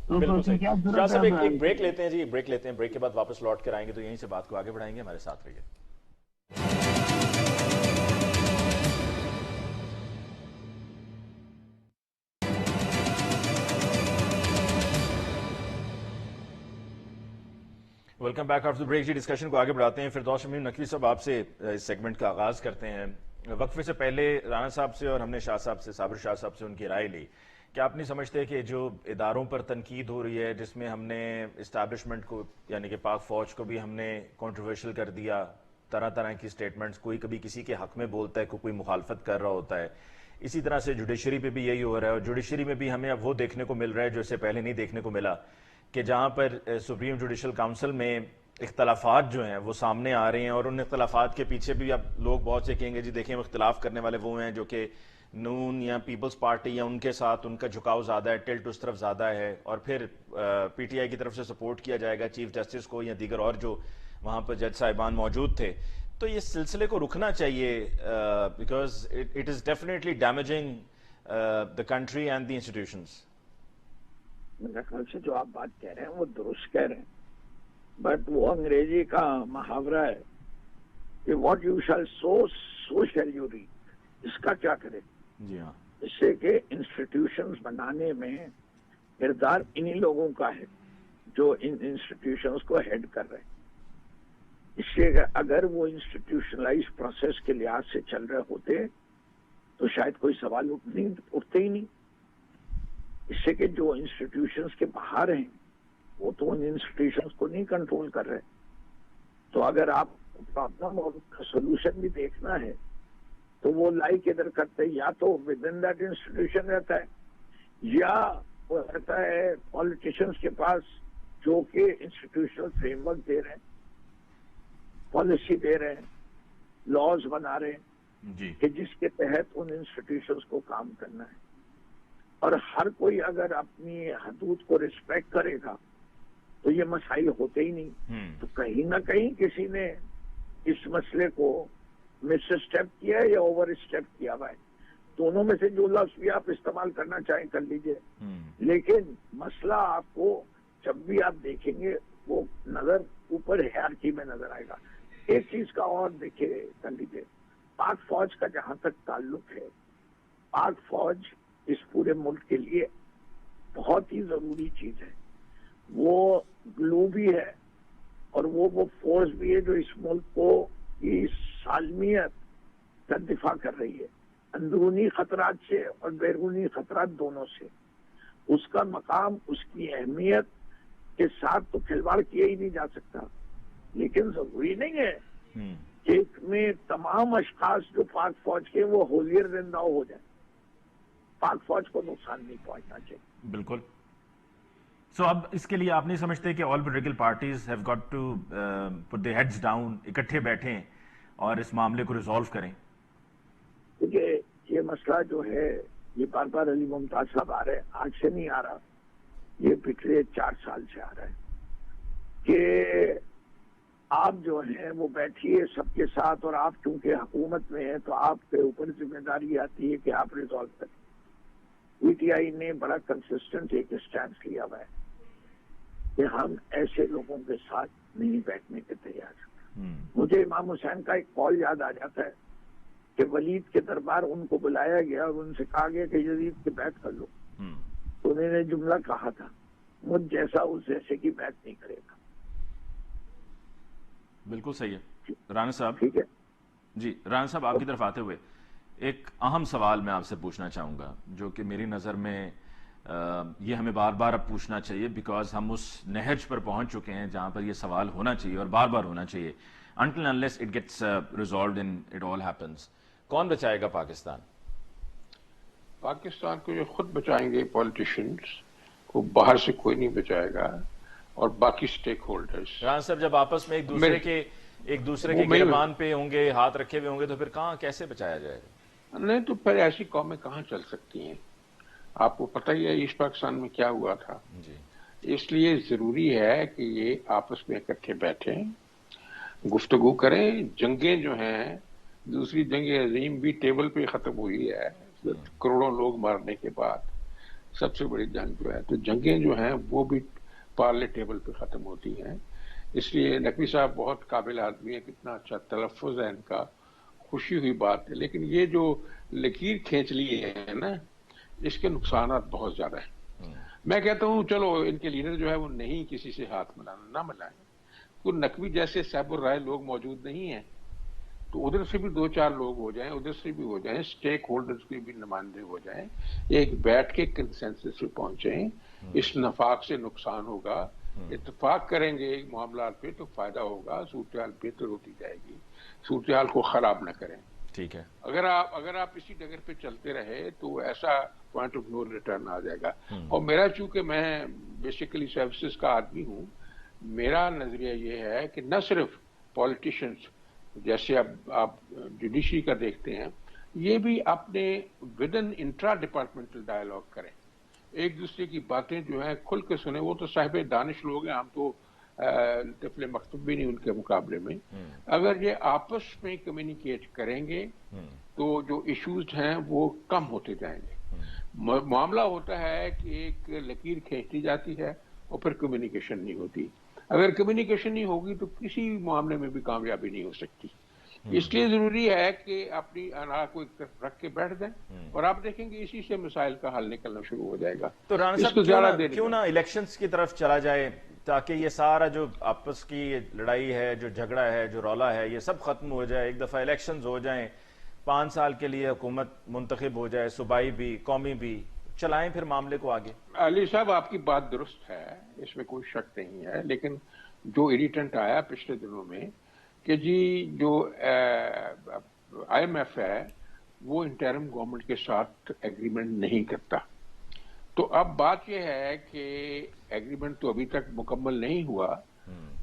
بالکل صحیح. شاہ صاحب ایک بریک لیتے ہیں جی، بریک لیتے ہیں. بریک کے بعد واپس لوٹ کر آئیں گے تو یہیں سے بات کو آگے بڑھائیں گے. ہمارے ساتھ رہیے. Welcome back after break. جی ڈسکشن کو آگے بڑھاتے ہیں. فردوس شمیم نقوی صاحب آپ سے اس سیگمنٹ کا آغاز کرتے ہیں. وقفے سے پہلے رانا صاحب سے اور ہم نے شاہ صاحب سے، صابر شاہ صاحب سے ان کی رائے لی. کیا آپ نہیں سمجھتے کہ جو اداروں پر تنقید ہو رہی ہے، جس میں ہم نے اسٹیبلشمنٹ کو یعنی کہ پاک فوج کو بھی ہم نے کنٹروورشل کر دیا، طرح طرح کی سٹیٹمنٹس، کوئی کبھی کسی کے حق میں بولتا ہے، کوئی مخالفت کر رہا ہوتا ہے، اسی طرح سے جوڈیشری پہ بھی یہی ہو رہا ہے. اور جوڈیشری میں بھی ہمیں اب وہ دیکھنے کو مل رہا ہے جو اس سے پہلے نہیں دیکھنے کو ملا، کہ جہاں پر سپریم جوڈیشل کاؤنسل میں اختلافات جو ہیں وہ سامنے آ رہے ہیں، اور ان اختلافات کے پیچھے بھی اب لوگ بہت سے کہیں گے جی دیکھیں اختلاف کرنے والے وہ ہیں جو کہ نون یا پیپلز پارٹی یا ان کے ساتھ ان کا جھکاؤ زیادہ ہے، ٹلٹ اس طرف زیادہ ہے، اور پھر پی ٹی آئی کی طرف سے سپورٹ کیا جائے گا چیف جسٹس کو یا دیگر اور جو وہاں پر جج صاحبان موجود تھے. تو یہ سلسلے کو رکنا چاہیے، because it is definitely damaging the country and the institutions. میرے خیال سے جو آپ بات کہہ رہے ہیں وہ درست کہہ رہے ہیں، بٹ وہ انگریزی کا محاورہ ہے کہ what you shall sow so shall you reap. اس کا کیا کرے؟ جی ہاں، اس سے کہ انسٹیٹیوشنز بنانے میں کردار انہی لوگوں کا ہے جو ان انسٹیٹیوشنز کو ہیڈ کر رہے ہیں. اس سے اگر وہ انسٹیٹیوشنلائز پروسیس کے لحاظ سے چل رہے ہوتے تو شاید کوئی سوال اٹھتے ہی نہیں. اس سے کہ جو انسٹیٹیوشنز کے باہر ہیں وہ تو ان انسٹیٹیوشنز کو نہیں کنٹرول کر رہے. تو اگر آپ پرابلم اور سولوشن بھی دیکھنا ہے تو وہ لائی کدھر کرتے، یا تو ود ان دیٹ انسٹیٹیوشن رہتا ہے، یا وہ رہتا ہے پالیٹیشنز کے پاس جو کہ انسٹیٹیوشنل فریم ورک دے رہے ہیں، پالیسی دے رہے ہیں، لاز بنا رہے ہیں جی کہ جس کے تحت ان انسٹیٹیوشنز کو کام کرنا ہے. اور ہر کوئی اگر اپنی حدود کو رسپیکٹ کرے گا تو یہ مسائل ہوتے ہی نہیں. تو کہیں نہ کہیں کسی نے اس مسئلے کو مس اسٹیپ کیا ہے یا اوور اسٹیپ کیا ہوا ہے. دونوں میں سے جو لفظ بھی آپ استعمال کرنا چاہیں کر لیجئے، لیکن مسئلہ آپ کو جب بھی آپ دیکھیں گے وہ نظر اوپر ہیرارکی میں نظر آئے گا. ایک چیز کا اور دیکھے کر لیجئے، پاک فوج کا جہاں تک تعلق ہے، پاک فوج اس پورے ملک کے لیے بہت ہی ضروری چیز ہے. وہ گلو بھی ہے اور وہ فورس بھی ہے جو اس ملک کو کی سالمیت کا دفاع کر رہی ہے، اندرونی خطرات سے اور بیرونی خطرات دونوں سے. اس کا مقام، اس کی اہمیت کے ساتھ تو کھلواڑ کیا ہی نہیں جا سکتا. لیکن ضروری نہیں ہے کہ اس میں تمام اشخاص جو پاک فوج کے وہ ہولیئر دین ناؤ ہو جائیں. پاک فوج کو نقصان نہیں پہنچنا چاہیے. بالکل. سو اب اس کے لیے آپ نہیں سمجھتے کہ all political parties have got to put the heads down, اکٹھے بیٹھیں اور اس معاملے کو ریزالو کریں؟ دیکھیے یہ مسئلہ جو ہے یہ بار بار علی ممتاز صاحب آ رہے ہیں، آج سے نہیں آ رہا، یہ پچھلے 4 سال سے آ رہا ہے کہ آپ جو ہیں وہ بیٹھیے سب کے ساتھ، اور آپ چونکہ حکومت میں ہیں تو آپ کے اوپر ذمہ داری آتی ہے کہ آپ ریزالو کریں۔ پی ٹی آئی نے بڑا کنسسٹنٹ ایک اسٹینس لیا ہوا ہے کہ ہم ایسے لوگوں کے ساتھ نہیں بیٹھنے کے تیار۔ مجھے امام حسین کا ایک قول یاد آ جاتا ہے کہ ولید کے دربار ان کو بلایا گیا اور ان سے کہا گیا کہ یزید کی بیعت کر لو، تو انہوں نے جملہ کہا تھا، مجھ جیسا اس جیسے کی بیعت نہیں کرے گا۔ بالکل صحیح ہے رانا صاحب۔ ٹھیک ہے جی رانا صاحب، آپ کی طرف آتے ہوئے ایک اہم سوال میں آپ سے پوچھنا چاہوں گا، جو کہ میری نظر میں یہ ہمیں بار بار اب پوچھنا چاہیے، بیکاز ہم اس نہج پر پہنچ چکے ہیں جہاں پر یہ سوال ہونا چاہیے اور بار بار ہونا چاہیے، until unless it gets resolved and it all happens۔ کون بچائے گا پاکستان؟ پاکستان کو جو خود بچائیں گے پولیٹیشنز کو، باہر سے کوئی نہیں بچائے گا، اور باقی سٹیک ہولڈرز۔ رانا صاحب جب آپس میں ایک دوسرے کے گربان پہ ہوں گے، ہاتھ رکھے ہوئے ہوں گے، تو پھر کہاں کیسے بچایا جائے گا؟ نہیں تو پھر ایسی قومیں کہاں چل سکتی ہیں؟ آپ کو پتہ ہی ہے ایسٹ پاکستان میں کیا ہوا تھا۔ جی اس لیے ضروری ہے کہ یہ آپس میں اکٹھے بیٹھیں، گفتگو کریں۔ جنگیں جو ہیں، دوسری جنگ عظیم بھی ٹیبل پہ ختم ہوئی ہے کروڑوں لوگ مارنے کے بعد، سب سے بڑی جنگ جو ہے، تو جنگیں جو ہیں وہ بھی پارلے ٹیبل پہ ختم ہوتی ہیں۔ اس لیے نقوی صاحب بہت قابل آدمی ہے، کتنا اچھا تلفظ ہے ان کا، خوشی ہوئی بات ہے، لیکن یہ جو لکیر کھینچ لی ہے نا، اس کے نقصانات بہت زیادہ ہیں۔ میں کہتا ہوں چلو ان کے لیڈر جو ہے وہ نہیں کسی سے ہاتھ ملانا، نہ ملائیں۔ تو نقوی جیسے صاحب الرائے لوگ موجود نہیں ہیں، تو ادھر سے بھی 2-4 لوگ ہو جائیں، ادھر سے بھی ہو جائیں، سٹیک ہولڈرز کے بھی نمائندے ہو جائیں، ایک بیٹھ کے کنسنسس پہ پہنچیں۔ اس نفاق سے نقصان ہوگا، اتفاق کریں گے معاملات پہ تو فائدہ ہوگا، صورتحال بہتر ہوتی جائے گی، صورتحال کو خراب نہ کریں۔ ٹھیک ہے، اگر آپ اسی ڈگر پہ چلتے رہے تو ایسا پوائنٹ آف نو ریٹرن آ جائے گا۔ اور میرا چونکہ میں بیسیکلی سروسز کا آدمی ہوں، میرا نظریہ یہ ہے کہ نہ صرف پولیٹیشنز، جیسے اب آپ جوڈیشری کا دیکھتے ہیں، یہ بھی اپنے ودن انٹرا ڈپارٹمنٹل ڈائیلاگ کریں، ایک دوسرے کی باتیں جو ہیں کھل کے سنیں۔ وہ تو صاحب دانش لوگ ہیں، ہم تو طفل مکتب بھی نہیں ان کے مقابلے میں۔ اگر یہ آپس میں کمیونیکیٹ کریں گے تو جو ایشوز ہیں وہ کم ہوتے جائیں گے۔ معاملہ ہوتا ہے کہ ایک لکیر کھینچی جاتی ہے اور پھر کمیونیکیشن نہیں ہوتی۔ اگر کمیونیکیشن نہیں ہوگی تو کسی معاملے میں بھی کامیابی نہیں ہو سکتی۔ اس لیے ضروری ہے کہ اپنی انا کو ایک طرف رکھ کے بیٹھ جائیں، اور آپ دیکھیں گے اسی سے مسائل کا حل نکلنا شروع ہو جائے گا۔ تو رانا صاحب کیوں نہ الیکشنز کی طرف چلا جائے، تاکہ یہ سارا جو آپس کی لڑائی ہے، جو جھگڑا ہے، جو رولا ہے، یہ سب ختم ہو جائے، ایک دفعہ الیکشنز ہو جائیں، 5 سال کے لیے حکومت منتخب ہو جائے، صوبائی بھی قومی بھی، چلائیں پھر معاملے کو آگے۔ علی صاحب آپ کی بات درست ہے، اس میں کوئی شک نہیں ہے، لیکن جو ایڈیٹنٹ آیا پچھلے دنوں میں کہ جی جو آئی ایم ایف ہے وہ انٹرم گورنمنٹ کے ساتھ ایگریمنٹ نہیں کرتا، تو اب بات یہ ہے کہ ایگریمنٹ تو ابھی تک مکمل نہیں ہوا،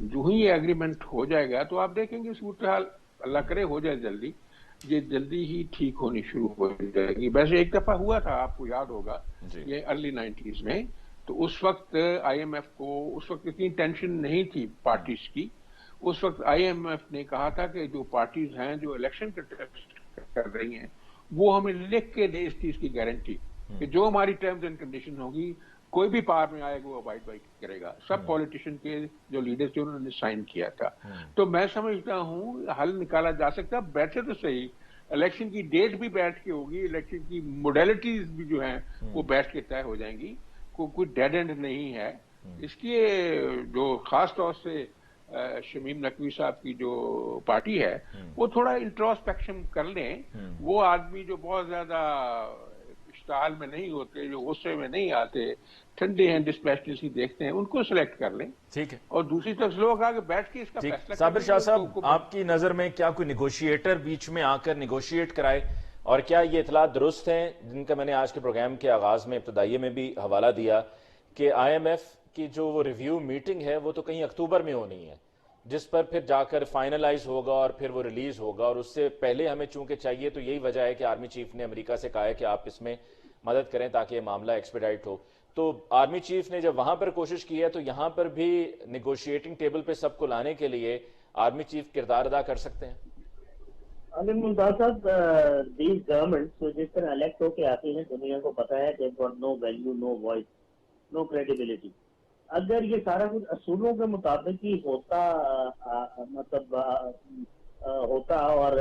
جو ہی یہ ایگریمنٹ ہو جائے گا تو آپ دیکھیں گے صورتحال اللہ کرے ہو جائے جلدی، یہ جلدی ہی ٹھیک ہونی شروع ہو جائے گی۔ ویسے ایک دفعہ ہوا تھا، آپ کو یاد ہوگا، یہ ارلی 90s میں، تو اس وقت آئی ایم ایف کو اس وقت اتنی ٹینشن نہیں تھی پارٹیز کی۔ اس وقت آئی ایم ایف نے کہا تھا کہ جو پارٹیز ہیں جو الیکشن کنٹیسٹ کر رہی ہیں وہ ہمیں لکھ کے دے اس چیز کی گارنٹی کہ جو ہماری ٹرمز اینڈ کنڈیشن ہوگی، کوئی بھی پاور میں آئے گا وہ ابائڈ بائی کرے گا۔ سب پولیٹیشین کے جو لیڈرز تھے انہوں نے سائن کیا تھا۔ تو میں سمجھتا ہوں حل نکالا جا سکتا، بیٹھے تو صحیح، الیکشن کی ڈیٹ بھی بیٹھ کے ہوگی، الیکشن کی موڈیلٹیز بھی جو ہیں وہ بیٹھ کے طے ہو جائیں گی، کوئی ڈیڈ اینڈ نہیں ہے۔ اس لیے جو خاص طور سے شمیم نقوی صاحب کی جو پارٹی ہے وہ تھوڑا انٹروسپیکشن کر لیں، وہ آدمی جو بہت زیادہ اشتعال میں نہیں ہوتے، جو غصے میں نہیں آتے، ٹھنڈے ہیں، ڈسپیشنسی دیکھتے ہیں، ان کو سلیکٹ کر لیں۔ ٹھیک ہے، اور دوسری طرف لوگ آگے بیٹھ کے اس کا فیصلہ صابر شاہ صاحب، آپ کی نظر میں کیا کوئی نیگوشیٹر بیچ میں آ کر نیگوشیٹ کرائے، اور کیا یہ اطلاعات درست ہیں جن کا میں نے آج کے پروگرام کے آغاز میں ابتدائیے میں بھی حوالہ دیا کہ آئی ایم ایف کی جو وہ ریویو میٹنگ ہے وہ تو کہیں اکتوبر میں ہونی ہے، جس پر پھر جا کر فائنلائز ہوگا اور پھر وہ ریلیز ہوگا، اور اس سے پہلے ہمیں چونکہ چاہیے، تو یہی وجہ ہے کہ آرمی چیف نے امریکہ سے کہا ہے کہ آپ اس میں مدد کریں تاکہ یہ معاملہ ایکسپیڈائٹ ہو. تو آرمی چیف نے جب وہاں پر کوشش کی ہے تو یہاں پر بھی نیگوشیٹنگ ٹیبل پہ سب کو لانے کے لیے آرمی چیف کردار ادا کر سکتے ہیں. عالم ممتاز صاحب، دیز گورنمنٹ جس طرح الیکٹ ہو کے آتی ہیں، دنیا کو پتا ہے کہ نو ویلیو، نو وائس، نو کریڈیبلٹی. اگر یہ سارا کچھ اصولوں کے مطابق ہی ہوتا، مطلب ہوتا اور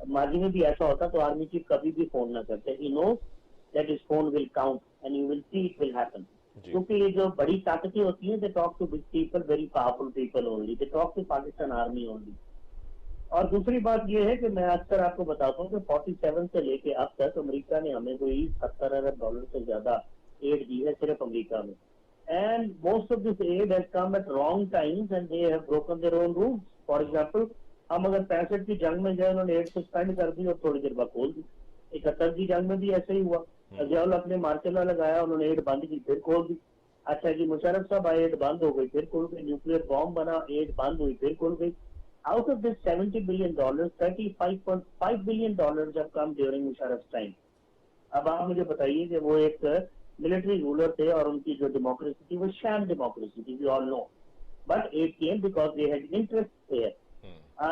ماضی میں بھی ایسا ہوتا، تو آرمی چیف کبھی بھی فون نہ کرتے. He knows that his phone will count and you will see it will happen. کیونکہ یہ جو بڑی طاقتیں ہوتی ہیں، they talk to big people, very powerful people only, they talk to Pakistan army only. اور دوسری بات یہ ہے کہ میں اکثر آپ کو بتاتا ہوں کہ 47 سے لے کے اب تک امریکہ نے ہمیں کوئی $70 ارب سے زیادہ ایڈ دی ہے صرف امریکہ میں. And most of this aid has come at wrong times and they have broken their own rules. For example, ہم اگر 65 کی جنگ میں گئے، انہوں نے ایڈ سسپینڈ کر دی اور تھوڑی دیر بعد کھول دی. 71 کی جنگ میں بھی ایسے ہی ہوا. ضیاء الحق نے مارشل لا لگایا، انہوں نے ایڈ بند کی، پھر کھول دی. اچھا جی، مشرف صاحب آئے، ایڈ بند ہو گئی، پھر کھول گئی. نیوکلیر بام بنا، ایڈ بند ہوئی، پھر کھول گئی. Out of this $70 billion, $35.5 billion have come during Musharraf's time. اب آپ مجھے بتائیے کہ وہ ایک ملٹری رولر تھے اور ان کی جو ڈیموکریسی تھی وہ شام ڈیموکریسی تھی. We all know. But it came because they had interest there.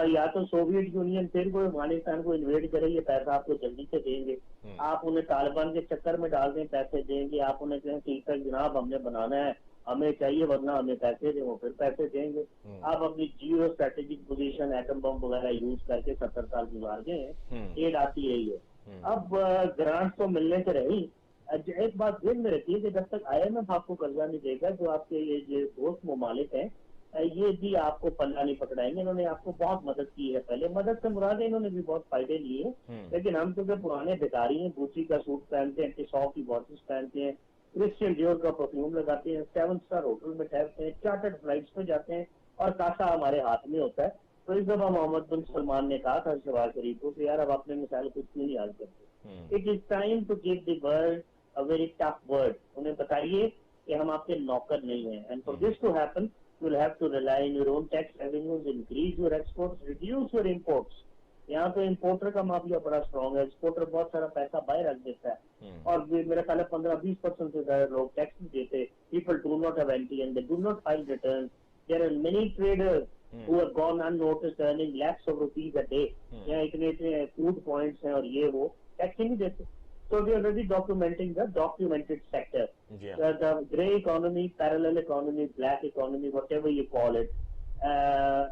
یا تو سوویت یونین پھر کوئی افغانستان کو انویڈ کرے، یہ پیسہ آپ کو جلدی سے دیں گے. آپ انہیں طالبان کے چکر میں ڈال دیں، پیسے دیں گے. آپ انہیں کہیں ٹھیک ہے جناب ہم نے بنانا ہے، ہمیں چاہیے ورنہ ہمیں پیسے دیں، وہ پھر پیسے دیں گے. آپ اپنی geostrategic position atom bomb وغیرہ یوز کر کے 70 سال گزار گئے ہیں، ایڈ آتی رہی ہے. اب گرانٹ تو ملنے سے رہی. ایک بات ذہن میں رکھیے کہ جب تک IMF آپ کو قرضہ نہیں دے گا، جو آپ کے یہ جو دوست ممالک ہیں یہ بھی آپ کو پلہ نہیں پکڑائیں گے. انہوں نے آپ کو بہت مدد کی ہے، پہلے مدد سے مراد ہے انہوں نے بھی بہت فائدے لیے ہیں. لیکن ہم کیونکہ پرانے بھکاری ہیں، بوچی کا سوٹ پہنتے ہیں، ٹساؤ کی واچز پہنتے ہیں، کرسچین ڈیور کا پرفیوم لگاتے ہیں، 7 اسٹار ہوٹل میں ٹھہرتے ہیں، چارٹرڈ فلائٹس پہ جاتے ہیں اور کاسا ہمارے ہاتھ میں ہوتا ہے. تو اس دفعہ محمد بن سلمان نے کہا تھا شہباز شریف کو کہ یار اب اپنے مسائل کچھ کیوں نہیں حل کرتے. It is time to give the world a very tough word. انہیں بتائیے کہ ہم آپ کے نوکر نہیں ہیں. And for this to happen you will have to rely on your own tax revenues, increase your exports, reduce your imports. یہاں تو امپورٹر کا مافیا بڑا اسٹرانگ ہے، ایکسپورٹر بہت سارا پیسہ باہر رکھ دیتا ہے اور میرا خیال ہے 15-20% سے زیادہ لوگ ٹیکس نہیں دیتے. People do not have NTN and they do not file return. There are many traders who have gone unnoticed earning lakhs of rupees a day. یہاں اتنے فوڈ پوائنٹس ہیں اور یہ وہ ٹیکس نہیں دیتے. So we are already documenting the documented sector. The grey economy, parallel economy, black economy, whatever you call it,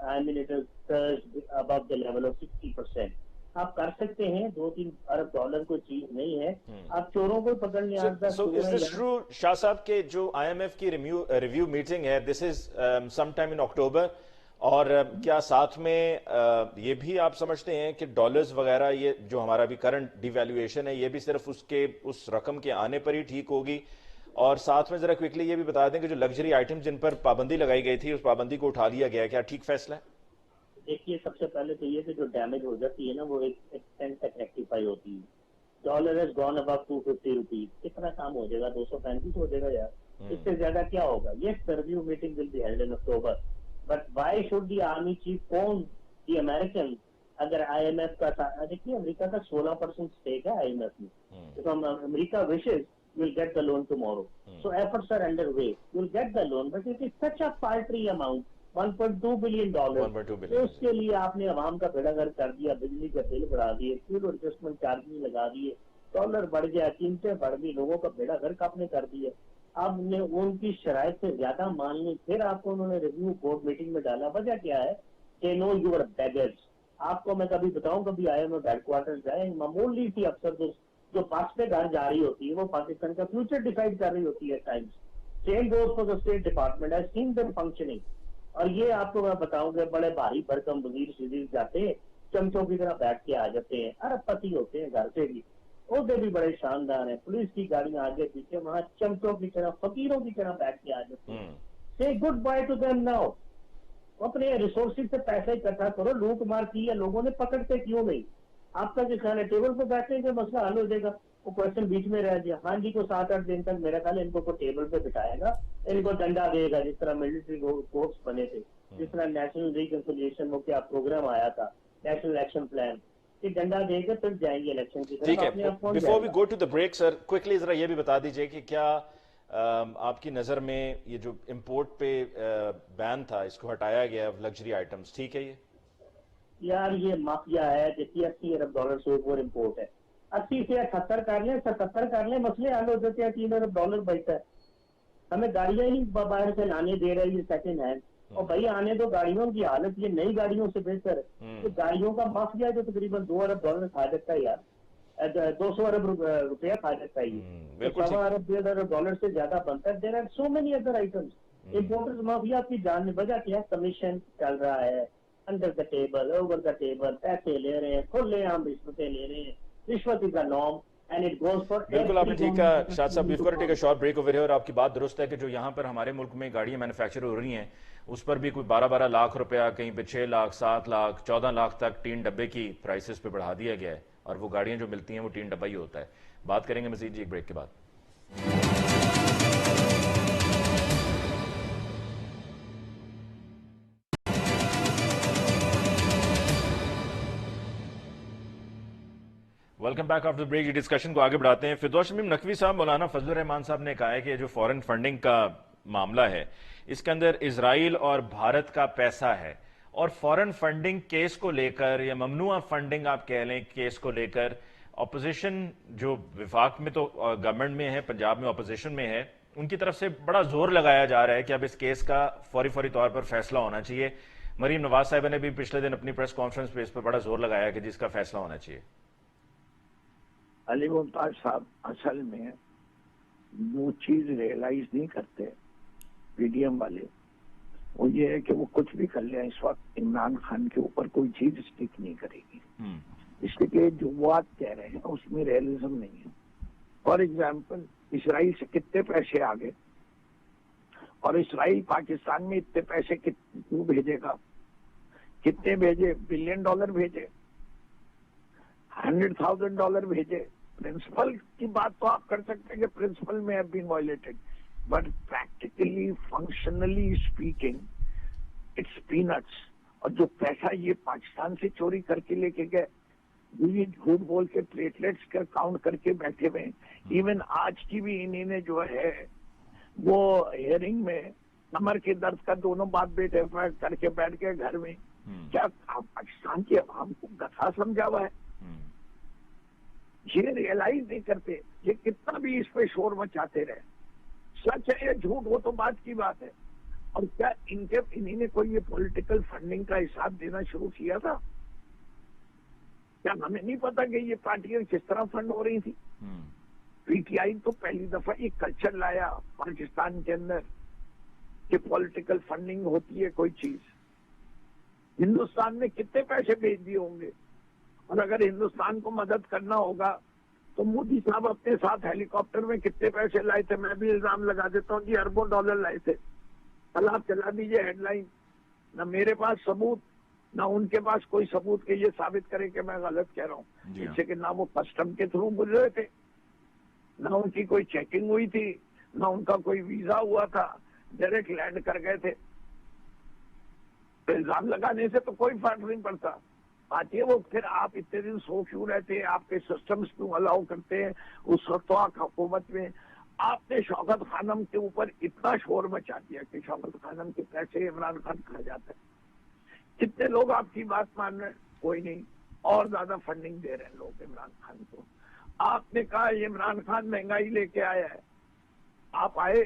I mean it has surged above the level of 60%. آپ کر سکتے ہیں. $2-3 ارب کوئی چیز نہیں ہے. آپ چوروں کو پکڑنے آتا ہے. So is this true, شاہ صاحب, کہ جو IMF کی ریویو میٹنگ ہے, this is sometime in October, اور کیا ساتھ میں یہ بھی آپ سمجھتے ہیں کہ ڈالرز وغیرہ یہ جو ہمارا بھی کرنٹ ڈی ویلیویشن ہے یہ بھی صرف اس رقم کے آنے پر ہی ٹھیک ہوگی؟ اور ساتھ میں ذرا کوئکلی یہ بھی بتا دیں کہ جو لگژری آئٹم جن پر پابندی لگائی گئی تھی اس پابندی کو اٹھا لیا گیا, کیا ٹھیک فیصلہ ہے؟ دیکھیے سب سے پہلے تو یہ کہ جو ڈیمیج ہو جاتی ہے نا وہ ایک ایکسٹینٹ تک ریکٹیفائی ہوتی ہے. Dollar has gone about 250 rupees. کتنا کام ہو جائے گا؟ 235 ہو جائے گا یار. اس سے زیادہ کیا ہوگا؟ یہ review meeting will be held in October. But why should the army chief phone the Americans اگر IMF کا دیکھیے امریکہ کا 16% اسٹیک ہے IMF میں. If America wishes, you will get the loan tomorrow. So efforts are underway. You will get the loan, but it is such a paltry amount, $1.2 billion. اس کے لیے آپ نے عوام کا بیڑا گرک کر دیا, بجلی کا بل بڑھا دیے, فیول ایڈجسٹمنٹ چارجز لگا دیے, ڈالر بڑھ گیا, قیمتیں بڑھ گئی, لوگوں کا بیڑا گرک آپ نے کر دیا. اب نے ان کی شرائط سے زیادہ مان لی, پھر آپ کو انہوں نے ریویو بورڈ میٹنگ میں ڈالا. وجہ کیا ہے کہ نو یو آر بیگرز. آپ کو میں کبھی بتاؤں, کبھی IMF ہیڈ کوارٹر جائیں, معمولی سی افسر جو بس پہ گھر جا رہی ہوتی ہے وہ پاکستان کا فیوچر ڈیسائیڈ کر رہی ہوتی ہے Times. Same goes for the state department. I seen them functioning. اور یہ آپ کو میں بتاؤں کہ بڑے بھاری بھرکم وزیر شزیر جاتے ہیں, چمچوں کی طرح بیٹھ کے آ جاتے ہیں, ارب پتی ہوتے ہیں گھر سے بھی, عہدے بھی بڑے شاندار ہیں, پولیس کی گاڑیاں آگے پیچھے, وہاں چمچوں کی طرح فقیروں کی طرح بیٹھ کے آ جاتے ہیں. say good by two them now. اپنے ریسورسز سے پیسہ اکٹھا کرو. لوٹ مار کی ہے لوگوں نے, پکڑتے کیوں نہیں؟ آپ کا جو خیال ہے ٹیبل پہ بیٹھیں گے مسئلہ حل ہو جائے گا؟ وہ کوشچن بیچ میں رہ گیا. ہاں جی کو 7-8 دن تک میرا خیال ان کو ٹیبل پہ بٹھائے گا, ان کو ڈنڈا دے گا, جس طرح ملٹری کورٹس بنے تھے, جس طرح نیشنل ریکنسیلیشن وہ کیا پروگرام آیا تھا, نیشنل ایکشن پلان, کہ ڈنڈا دے کے پھر جائیں گے الیکشن کی ٹھیک طرف. ہے, before we go to the break sir quickly ذرا یہ بھی بتا دیجئے کہ کیا آپ کی نظر میں یہ جو امپورٹ پہ بین تھا اس کو ہٹایا گیا لگژری آئٹمس, ٹھیک ہے؟ یہ یار یہ مافیا ہے جیسے $80 ارب سے اوپر امپورٹ ہے. 80 سے 78 کر لیں, 77 کر لیں, مسئلے حل ہو جاتے ہیں. $3 ارب بچتا ہے. ہمیں گاڑیاں ہی باہر سے لانے دے رہے یہ سیکنڈ ہینڈ, اور بھائی آنے دو گاڑیوں کی حالت یہ نئی گاڑیوں سے بہتر ہے. کہ گاڑیوں کا مافیا جو تقریباً $2 ارب کھا جاتا ہے یار, 200 ارب روپیہ کھا جاتا ہے. یہ $1.25 ارب سے زیادہ بنتا ہے. There are so many other items. Importers mafia کی جان وجہ کیا ہے؟ کمیشن چل رہا ہے, under the table, over the table, پیسے لے رہے ہیں, کھلے عام رشوتیں لے رہے ہیں. رشوت is the norm and it goes far. بالکل آپ نے ٹھیک کہا شاہد صاحب. We've got to take a short break over here. اور آپ کی بات درست ہے کہ جو یہاں پر ہمارے ملک میں گاڑیاں مینوفیکچر ہو رہی ہیں اس پر بھی کوئی 12 لاکھ روپیہ, کہیں پہ 6 لاکھ, 7 لاکھ, 14 لاکھ تک ٹین ڈبے کی پرائسز پہ بڑھا دیا گیا ہے, اور وہ گاڑیاں جو ملتی ہیں وہ ٹین ڈبہ ہی ہوتا ہے. بات کریں گے مزید جی ایک بریک کے بعد. Welcome back after break. یہ ڈسکشن کو آگے بڑھاتے ہیں. فردوس شمیم نقوی صاحب, مولانا فضل الرحمان صاحب نے کہا ہے کہ جو فورن فنڈنگ کا معاملہ ہے اس کے اندر اسرائیل اور بھارت کا پیسہ ہے, اور فورن فنڈنگ کیس کو لے کر یا ممنوع فنڈنگ آپ کہہ لیں کیس کو لے کر اپوزیشن جو وفاق میں تو گورنمنٹ میں ہے, پنجاب میں اپوزیشن میں ہے, ان کی طرف سے بڑا زور لگایا جا رہا ہے کہ اب اس کیس کا فوری طور پر فیصلہ ہونا چاہیے. مریم نواز صاحبہ نے بھی پچھلے دن اپنی پریس کانفرنس پہ اس پر بڑا زور لگایا کہ جس کا فیصلہ ہونا چاہیے. علی ممتاز صاحب اصل میں وہ چیز ریئلائز نہیں کرتے پی ڈی ایم والے. وہ یہ ہے کہ وہ کچھ بھی کر لیں, اس وقت عمران خان کے اوپر کوئی چیز اسٹک نہیں کرے گی, اس لیے جو وہ آپ کہہ رہے ہیں اس میں ریئلزم نہیں ہے. فار ایگزامپل اسرائیل سے کتنے پیسے آ گئے, اور اسرائیل پاکستان میں اتنے پیسے کیوں بھیجے گا؟ کتنے بھیجے؟ $1 بلین بھیجے, $100,000 بھیجے. پرنسپل کی بات تو آپ کر سکتے ہیں کہ پرنسپل میں have been violated, but practically functionally speaking it's pants. اور جو پیسہ یہ پاکستان سے چوری کر کے لے کے گئے, یہ جھوٹ بول کے پلیٹلیٹس کا کاؤنٹ کر کے بیٹھے ہوئے. ایون آج کی بھی انہوں نے جو ہے وہ ہیئرنگ میں کمر کے درد کا دونوں بات بیٹے کر کے بیٹھ گئے گھر میں. کیا پاکستان کی عوام کو گدھا سمجھا ہوا ہے؟ یہ ریئلائز نہیں کرتے. یہ کتنا بھی اس پہ شور مچاتے رہے, سچ ہے یا جھوٹ وہ تو بات کی بات ہے. اور کیا انہوں نے کوئی یہ پولیٹیکل فنڈنگ کا حساب دینا شروع کیا تھا؟ کیا ہمیں نہیں پتا کہ یہ پارٹیاں کس طرح فنڈ ہو رہی تھی؟ پی ٹی آئی تو پہلی دفعہ یہ کلچر لایا پاکستان کے اندر کہ پولیٹیکل فنڈنگ ہوتی ہے کوئی چیز. ہندوستان نے کتنے پیسے بھیج دیے ہوں گے, اور اگر ہندوستان کو مدد کرنا ہوگا تو مودی صاحب اپنے ساتھ ہیلی کاپٹر میں کتنے پیسے لائے تھے؟ میں بھی الزام لگا دیتا ہوں کہ اربوں ڈالر لائے تھے. کل آپ چلا دیجیے ہیڈ لائن, نہ میرے پاس ثبوت نہ ان کے پاس کوئی ثبوت کہ یہ ثابت کرے کہ میں غلط کہہ رہا ہوں. اس سے کہ نہ وہ کسٹم کے تھرو گزرے تھے, نہ ان کی کوئی چیکنگ ہوئی تھی, نہ ان کا کوئی ویزا ہوا تھا, ڈائریکٹ لینڈ کر گئے تھے. الزام لگانے سے تو کوئی فرق نہیں پڑتا. بات یہ وہ پھر آپ اتنے دن سو کیوں رہتے ہیں, آپ کے سسٹمز کیوں الاؤ کرتے ہیں؟ اس وقت حکومت میں آپ نے شوکت خانم کے اوپر اتنا شور مچا دیا کہ شوکت خانم کے پیسے عمران خان کھا جاتا ہے. کتنے لوگ آپ کی بات مان رہے ہیں؟ کوئی نہیں. اور زیادہ فنڈنگ دے رہے ہیں لوگ عمران خان کو. آپ نے کہا عمران خان مہنگائی لے کے آیا ہے, آپ آئے,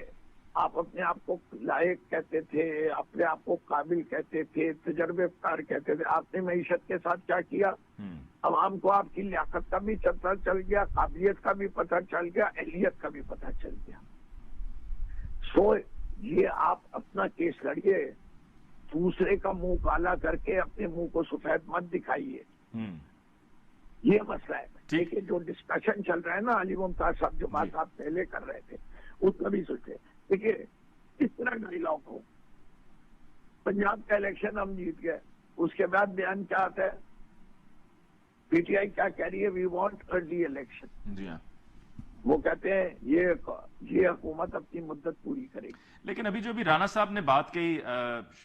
آپ اپنے آپ کو لائق کہتے تھے, اپنے آپ کو قابل کہتے تھے, تجربے کار کہتے تھے. آپ نے معیشت کے ساتھ کیا کیا؟ عوام کو آپ کی لیاقت کا بھی پتہ چل گیا, قابلیت کا بھی پتہ چل گیا, اہلیت کا بھی پتہ چل گیا. سو یہ آپ اپنا کیس لڑیے, دوسرے کا منہ کالا کر کے اپنے منہ کو سفید مت دکھائیے. یہ مسئلہ ہے. دیکھیے جو ڈسکشن چل رہا ہے نا علی ممتاز صاحب, جو بات آپ پہلے کر رہے تھے اس میں بھی سوچے. دیکھیے اس طرح ڈائیلاگ ہو, پنجاب کا الیکشن ہم جیت گئے, اس کے بعد بیان کیا آتا ہے؟ پی ٹی آئی کیا کہہ رہی ہے؟ We want early election. وہ کہتے ہیں یہ حکومت اپنی مدت پوری کرے گی. لیکن ابھی جو بھی رانا صاحب نے بات کہی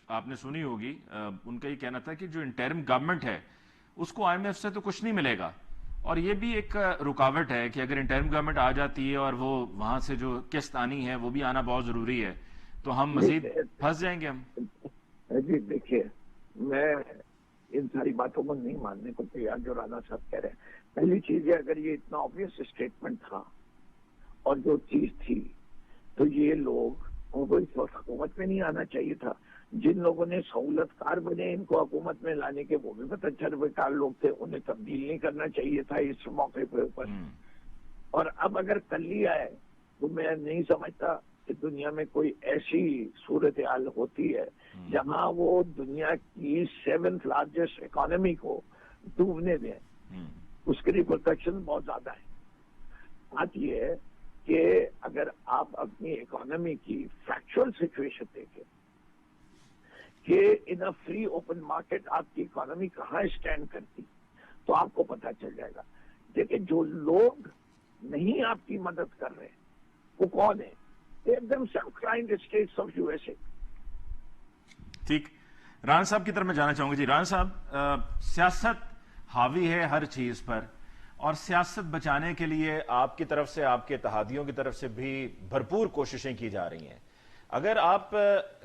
آپ نے سنی ہوگی, ان کا یہ کہنا تھا کہ جو انٹرم گورنمنٹ ہے اس کو IMF سے تو کچھ نہیں ملے گا, اور یہ بھی ایک رکاوٹ ہے کہ اگر انٹرم گورنمنٹ آ جاتی ہے اور وہ وہاں سے جو قسط آنی ہے وہ بھی آنا بہت ضروری ہے, تو ہم مزید پھنس جائیں گے ہم. جی دیکھیے, میں ان ساری باتوں کو نہیں ماننے کو تیار جو رانا صاحب کہہ رہے ہیں. پہلی چیز ہے, اگر یہ اتنا آبویس اسٹیٹمنٹ تھا اور جو چیز تھی, تو یہ لوگ ان کو اس وقت حکومت میں نہیں آنا چاہیے تھا. جن لوگوں نے سہولت کار بنے ان کو حکومت میں لانے کے, وہ بھی بہت اچھے کار لوگ تھے, انہیں تبدیل نہیں کرنا چاہیے تھا اس موقع پہ اوپر. اور اب اگر کل ہی آئے تو میں نہیں سمجھتا کہ دنیا میں کوئی ایسی صورتحال ہوتی ہے جہاں وہ دنیا کی 7th لارجسٹ اکانومی کو ڈوبنے دیں. اس کے لیے پروٹیکشن بہت زیادہ ہے. بات یہ ہے کہ اگر آپ اپنی اکانومی کی فیکچوئل سچویشن دیکھیں کہ ان اے فری اوپن مارکیٹ آپ کی اکانومی کہاں اسٹینڈ کرتی, تو آپ کو پتہ چل جائے گا. لیکن جو لوگ نہیں آپ کی مدد کر رہے وہ کون ہے؟ States of USA. ٹھیک, ران صاحب کی طرف میں جانا چاہوں گا. جی ران صاحب, سیاست حاوی ہے ہر چیز پر, اور سیاست بچانے کے لیے آپ کی طرف سے, آپ کے اتحادیوں کی طرف سے بھی بھرپور کوششیں کی جا رہی ہیں. اگر آپ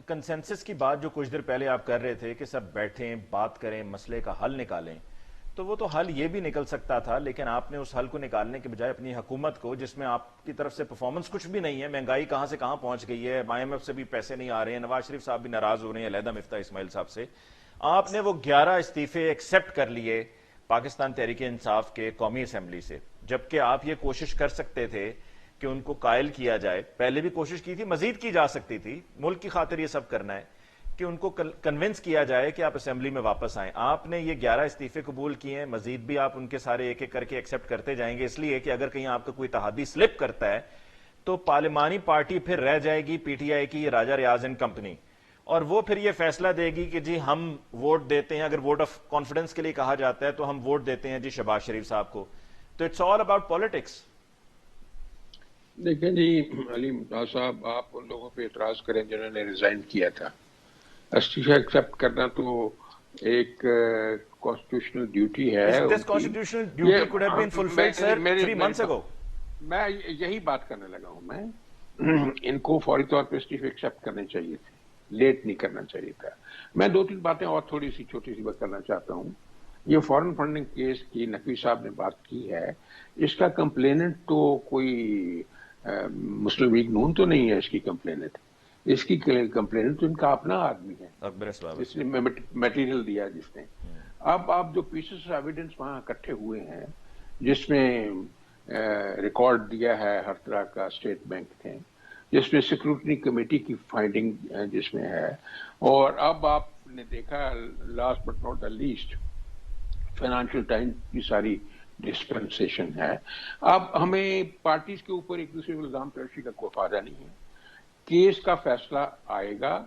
کنسنسس کی بات جو کچھ دیر پہلے آپ کر رہے تھے کہ سب بیٹھیں, بات کریں, مسئلے کا حل نکالیں, تو وہ تو حل یہ بھی نکل سکتا تھا, لیکن آپ نے اس حل کو نکالنے کے بجائے اپنی حکومت کو, جس میں آپ کی طرف سے پرفارمنس کچھ بھی نہیں ہے, مہنگائی کہاں سے کہاں پہنچ گئی ہے, IMF سے بھی پیسے نہیں آ رہے ہیں, نواز شریف صاحب بھی ناراض ہو رہے ہیں علیحدہ مفتاح اسماعیل صاحب سے, آپ نے وہ 11 استعفے ایکسیپٹ کر لیے پاکستان تحریک انصاف کے قومی اسمبلی سے, جبکہ آپ یہ کوشش کر سکتے تھے کہ ان کو قائل کیا جائے. پہلے بھی کوشش کی تھی, مزید کی جا سکتی تھی, ملک کی خاطر یہ سب کرنا ہے کہ ان کو کنونس کیا جائے کہ آپ اسمبلی میں واپس آئیں. آپ نے یہ 11 استعفے قبول کیے ہیں, مزید بھی آپ ان کے سارے ایک ایک کر کے ایکسیپٹ کرتے جائیں گے, اس لیے کہ اگر کہیں آپ کا کوئی اتحادی سلپ کرتا ہے تو پارلیمانی پارٹی پھر رہ جائے گی PTI کی, یہ راجہ ریاض اینڈ کمپنی, اور وہ پھر یہ فیصلہ دے گی کہ جی ہم ووٹ دیتے ہیں, اگر ووٹ آف کانفیڈنس کے لیے کہا جاتا ہے تو ہم ووٹ دیتے ہیں جی شہباز شریف صاحب کو. تو اٹس آل اباؤٹ پالیٹکس. دیکھیں جی علی ممتاز صاحب, آپ ان لوگوں پہ اعتراض کریں جنہوں نے ریزائن کیا تھا. استعفی ایکسیپٹ کرنا تو ایک کانسٹیٹیوشنل ڈیوٹی ہے. This constitutional duty could have been fulfilled, sir, 3 months ago. میں یہی بات کرنے لگا ہوں. میں ان کو فوری طور پہ استعفے ایکسیپٹ کرنے چاہیے تھے, لیٹ نہیں کرنا چاہیے تھا. میں 2-3 باتیں اور تھوڑی سی چھوٹی سی بات کرنا چاہتا ہوں. یہ فورن فنڈنگ کیس کی نقوی صاحب نے بات کی ہے, اس کا کمپلیننٹ تو کوئی مسلم لیگ نون تو نہیں ہے. اس کی کمپلیننٹ کمپلیننٹ تو ان کا اپنا آدمی ہے جس نے میٹیریل دیا جس نے. اب آپ جو پیسز آف ایویڈنس وہاں اکٹھے ہوئے ہیں, جس میں ریکارڈ دیا ہے ہر طرح کا, اسٹیٹ بینک تھے, جس میں سیکورٹی کمیٹی کی فائنڈنگ جس میں ہے, اور اب آپ نے دیکھا last but not the least financial Times کی ساری ڈسپنسیشن ہے. اب ہمیں پارٹیز کے اوپر ایک دوسرے کو الزام تراشی کا کوئی فائدہ نہیں ہے. کیس کا فیصلہ آئے گا,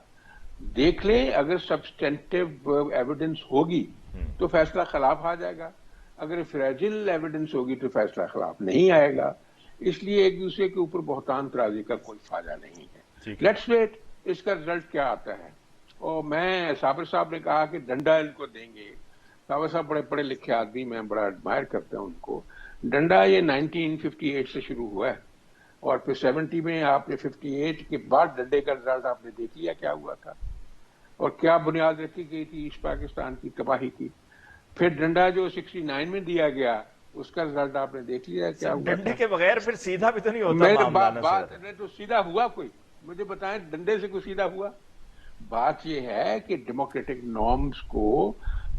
دیکھ لیں, اگر سبسٹینٹیو ایویڈنس ہوگی تو فیصلہ خلاف آ جائے گا, اگر فریجل ایویڈنس ہوگی تو فیصلہ خلاف نہیں آئے گا. اس لیے ایک دوسرے کے اوپر بہتان ترازی کا کوئی فائدہ نہیں ہے. لیٹس ویٹ اس کا رزلٹ کیا آتا ہے. اور میں صابر صاحب نے کہا کہ ڈنڈا ان کو دیں گے. صابر صاحب بڑے پڑھے لکھے آدمی, میں بڑا ایڈمائر کرتا ہوں ان کو. ڈنڈا یہ 1958 سے شروع ہوا ہے, اور پھر 70 میں آپ نے 58 کے بعد ڈنڈے کا رزلٹ آپ نے دیکھ لیا کیا ہوا تھا, اور کیا بنیاد رکھی گئی تھی ایسٹ پاکستان کی تباہی کی. پھر ڈنڈا جو 69 میں دیا گیا, اس کا رزلٹ آپ نے دیکھ لیا کیا ہوا. ڈنڈے کے بغیر پھر سیدھا بھی تو نہیں ہوتا معاملہ. تو سیدھا ہوا کوئی, مجھے بتائیں ڈنڈے سے کوئی سیدھا ہوا. بات یہ ہے کہ ڈیموکریٹک نارمز کو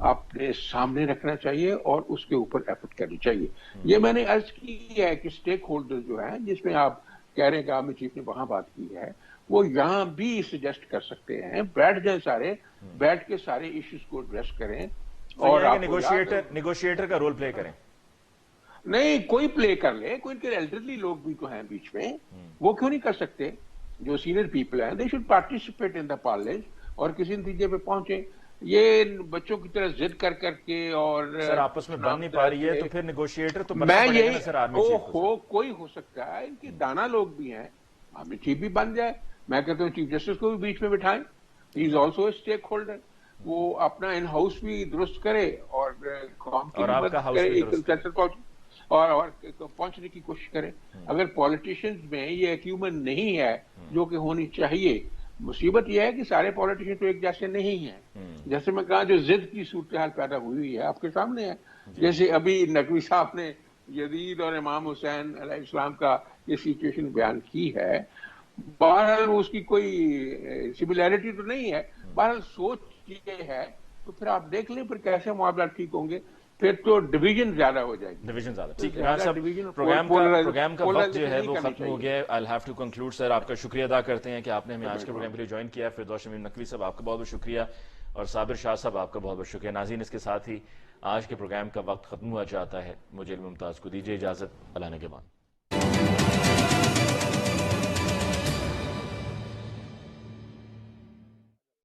اپنے سامنے رکھنا چاہیے اور اس کے اوپر ایفرٹ کرنی چاہیے. یہ میں نے عرض کی ہے کہ اسٹیک ہولڈر جو ہیں, جس میں آپ کہہ رہے ہیں کہ آرمی چیف نے وہاں بات کی ہے, وہ یہاں بھی سجیسٹ کر سکتے ہیں, بیٹھ جائیں سارے, بیٹھ کے سارے ایشوز کو ایڈریس کریں, اور نیگوشیٹر کا رول پلے کریں. نہیں, کوئی پلے کر لے, کوئی ان کے ایلڈرلی لوگ بھی تو ہیں بیچ میں, وہ کیوں نہیں کر سکتے؟ جو سینئر پیپل ہیں, they should participate in the parliament اور کسی نتیجے پہ پہنچے. یہ بچوں کی طرح ضد کر کر کے اور سر آپس میں بن نہیں پا رہی ہے تو پھر نیگوشیٹر تو میں پڑے گا یہی نا سر آرمی چیف کو کوئی ہو سکتا ہے، ان کے دانا لوگ بھی ہیں، آرمی چیف بھی بن جائے، میں کہتا ہوں چیف جسٹس کو بھی بیچ میں بٹھائیں، he is also a stakeholder, وہ اپنا ان ہاؤس بھی درست کرے اور قوم کی اور بھی آپ مدد کا ہاؤس کرے، بھی ایک درست کرے۔ کنسنسس اور پہنچنے کی کوشش کرے۔ اگر پولیٹیشنز میں یہ ایکیومن نہیں ہے جو کہ ہونی چاہیے، مصیبت یہ ہے کہ سارے پولیٹیشن تو ایک جیسے نہیں ہیں، جیسے میں کہا جو ضد کی صورتحال پیدا ہوئی ہے آپ کے سامنے ہے، جیسے ابھی نقوی صاحب نے یزید اور امام حسین علیہ السلام کا یہ سچویشن بیان کی ہے، بہرحال اس کی کوئی سملیرٹی تو نہیں ہے، بہرحال سوچ یہ ہے، تو پھر آپ دیکھ لیں پھر کیسے معاملات ٹھیک ہوں گے، پھر تو ڈویژن زیادہ ہو جائے گی، ڈویژن زیادہ ٹھیک ہے۔ زیادہ صاحب ڈویژن پروگرام کا وقت جو ہے نہیں وہ کرنی ختم ہو چاہیے۔ گیا ہے، I'll have to conclude سر، آپ کا شکریہ ادا کرتے ہیں کہ آپ نے ہمیں آج کے پروگرام کے لیے جوائن کیا ہے۔ فردوس شمیم نقوی صاحب آپ کا بہت بہت شکریہ، اور صابر شاہ صاحب آپ کا بہت بہت شکریہ۔ ناظرین اس کے ساتھ ہی آج کے پروگرام کا وقت ختم ہوا چاہتا ہے، مجھے ممتاز کو دیجیے اجازت، اللہ نگہبان۔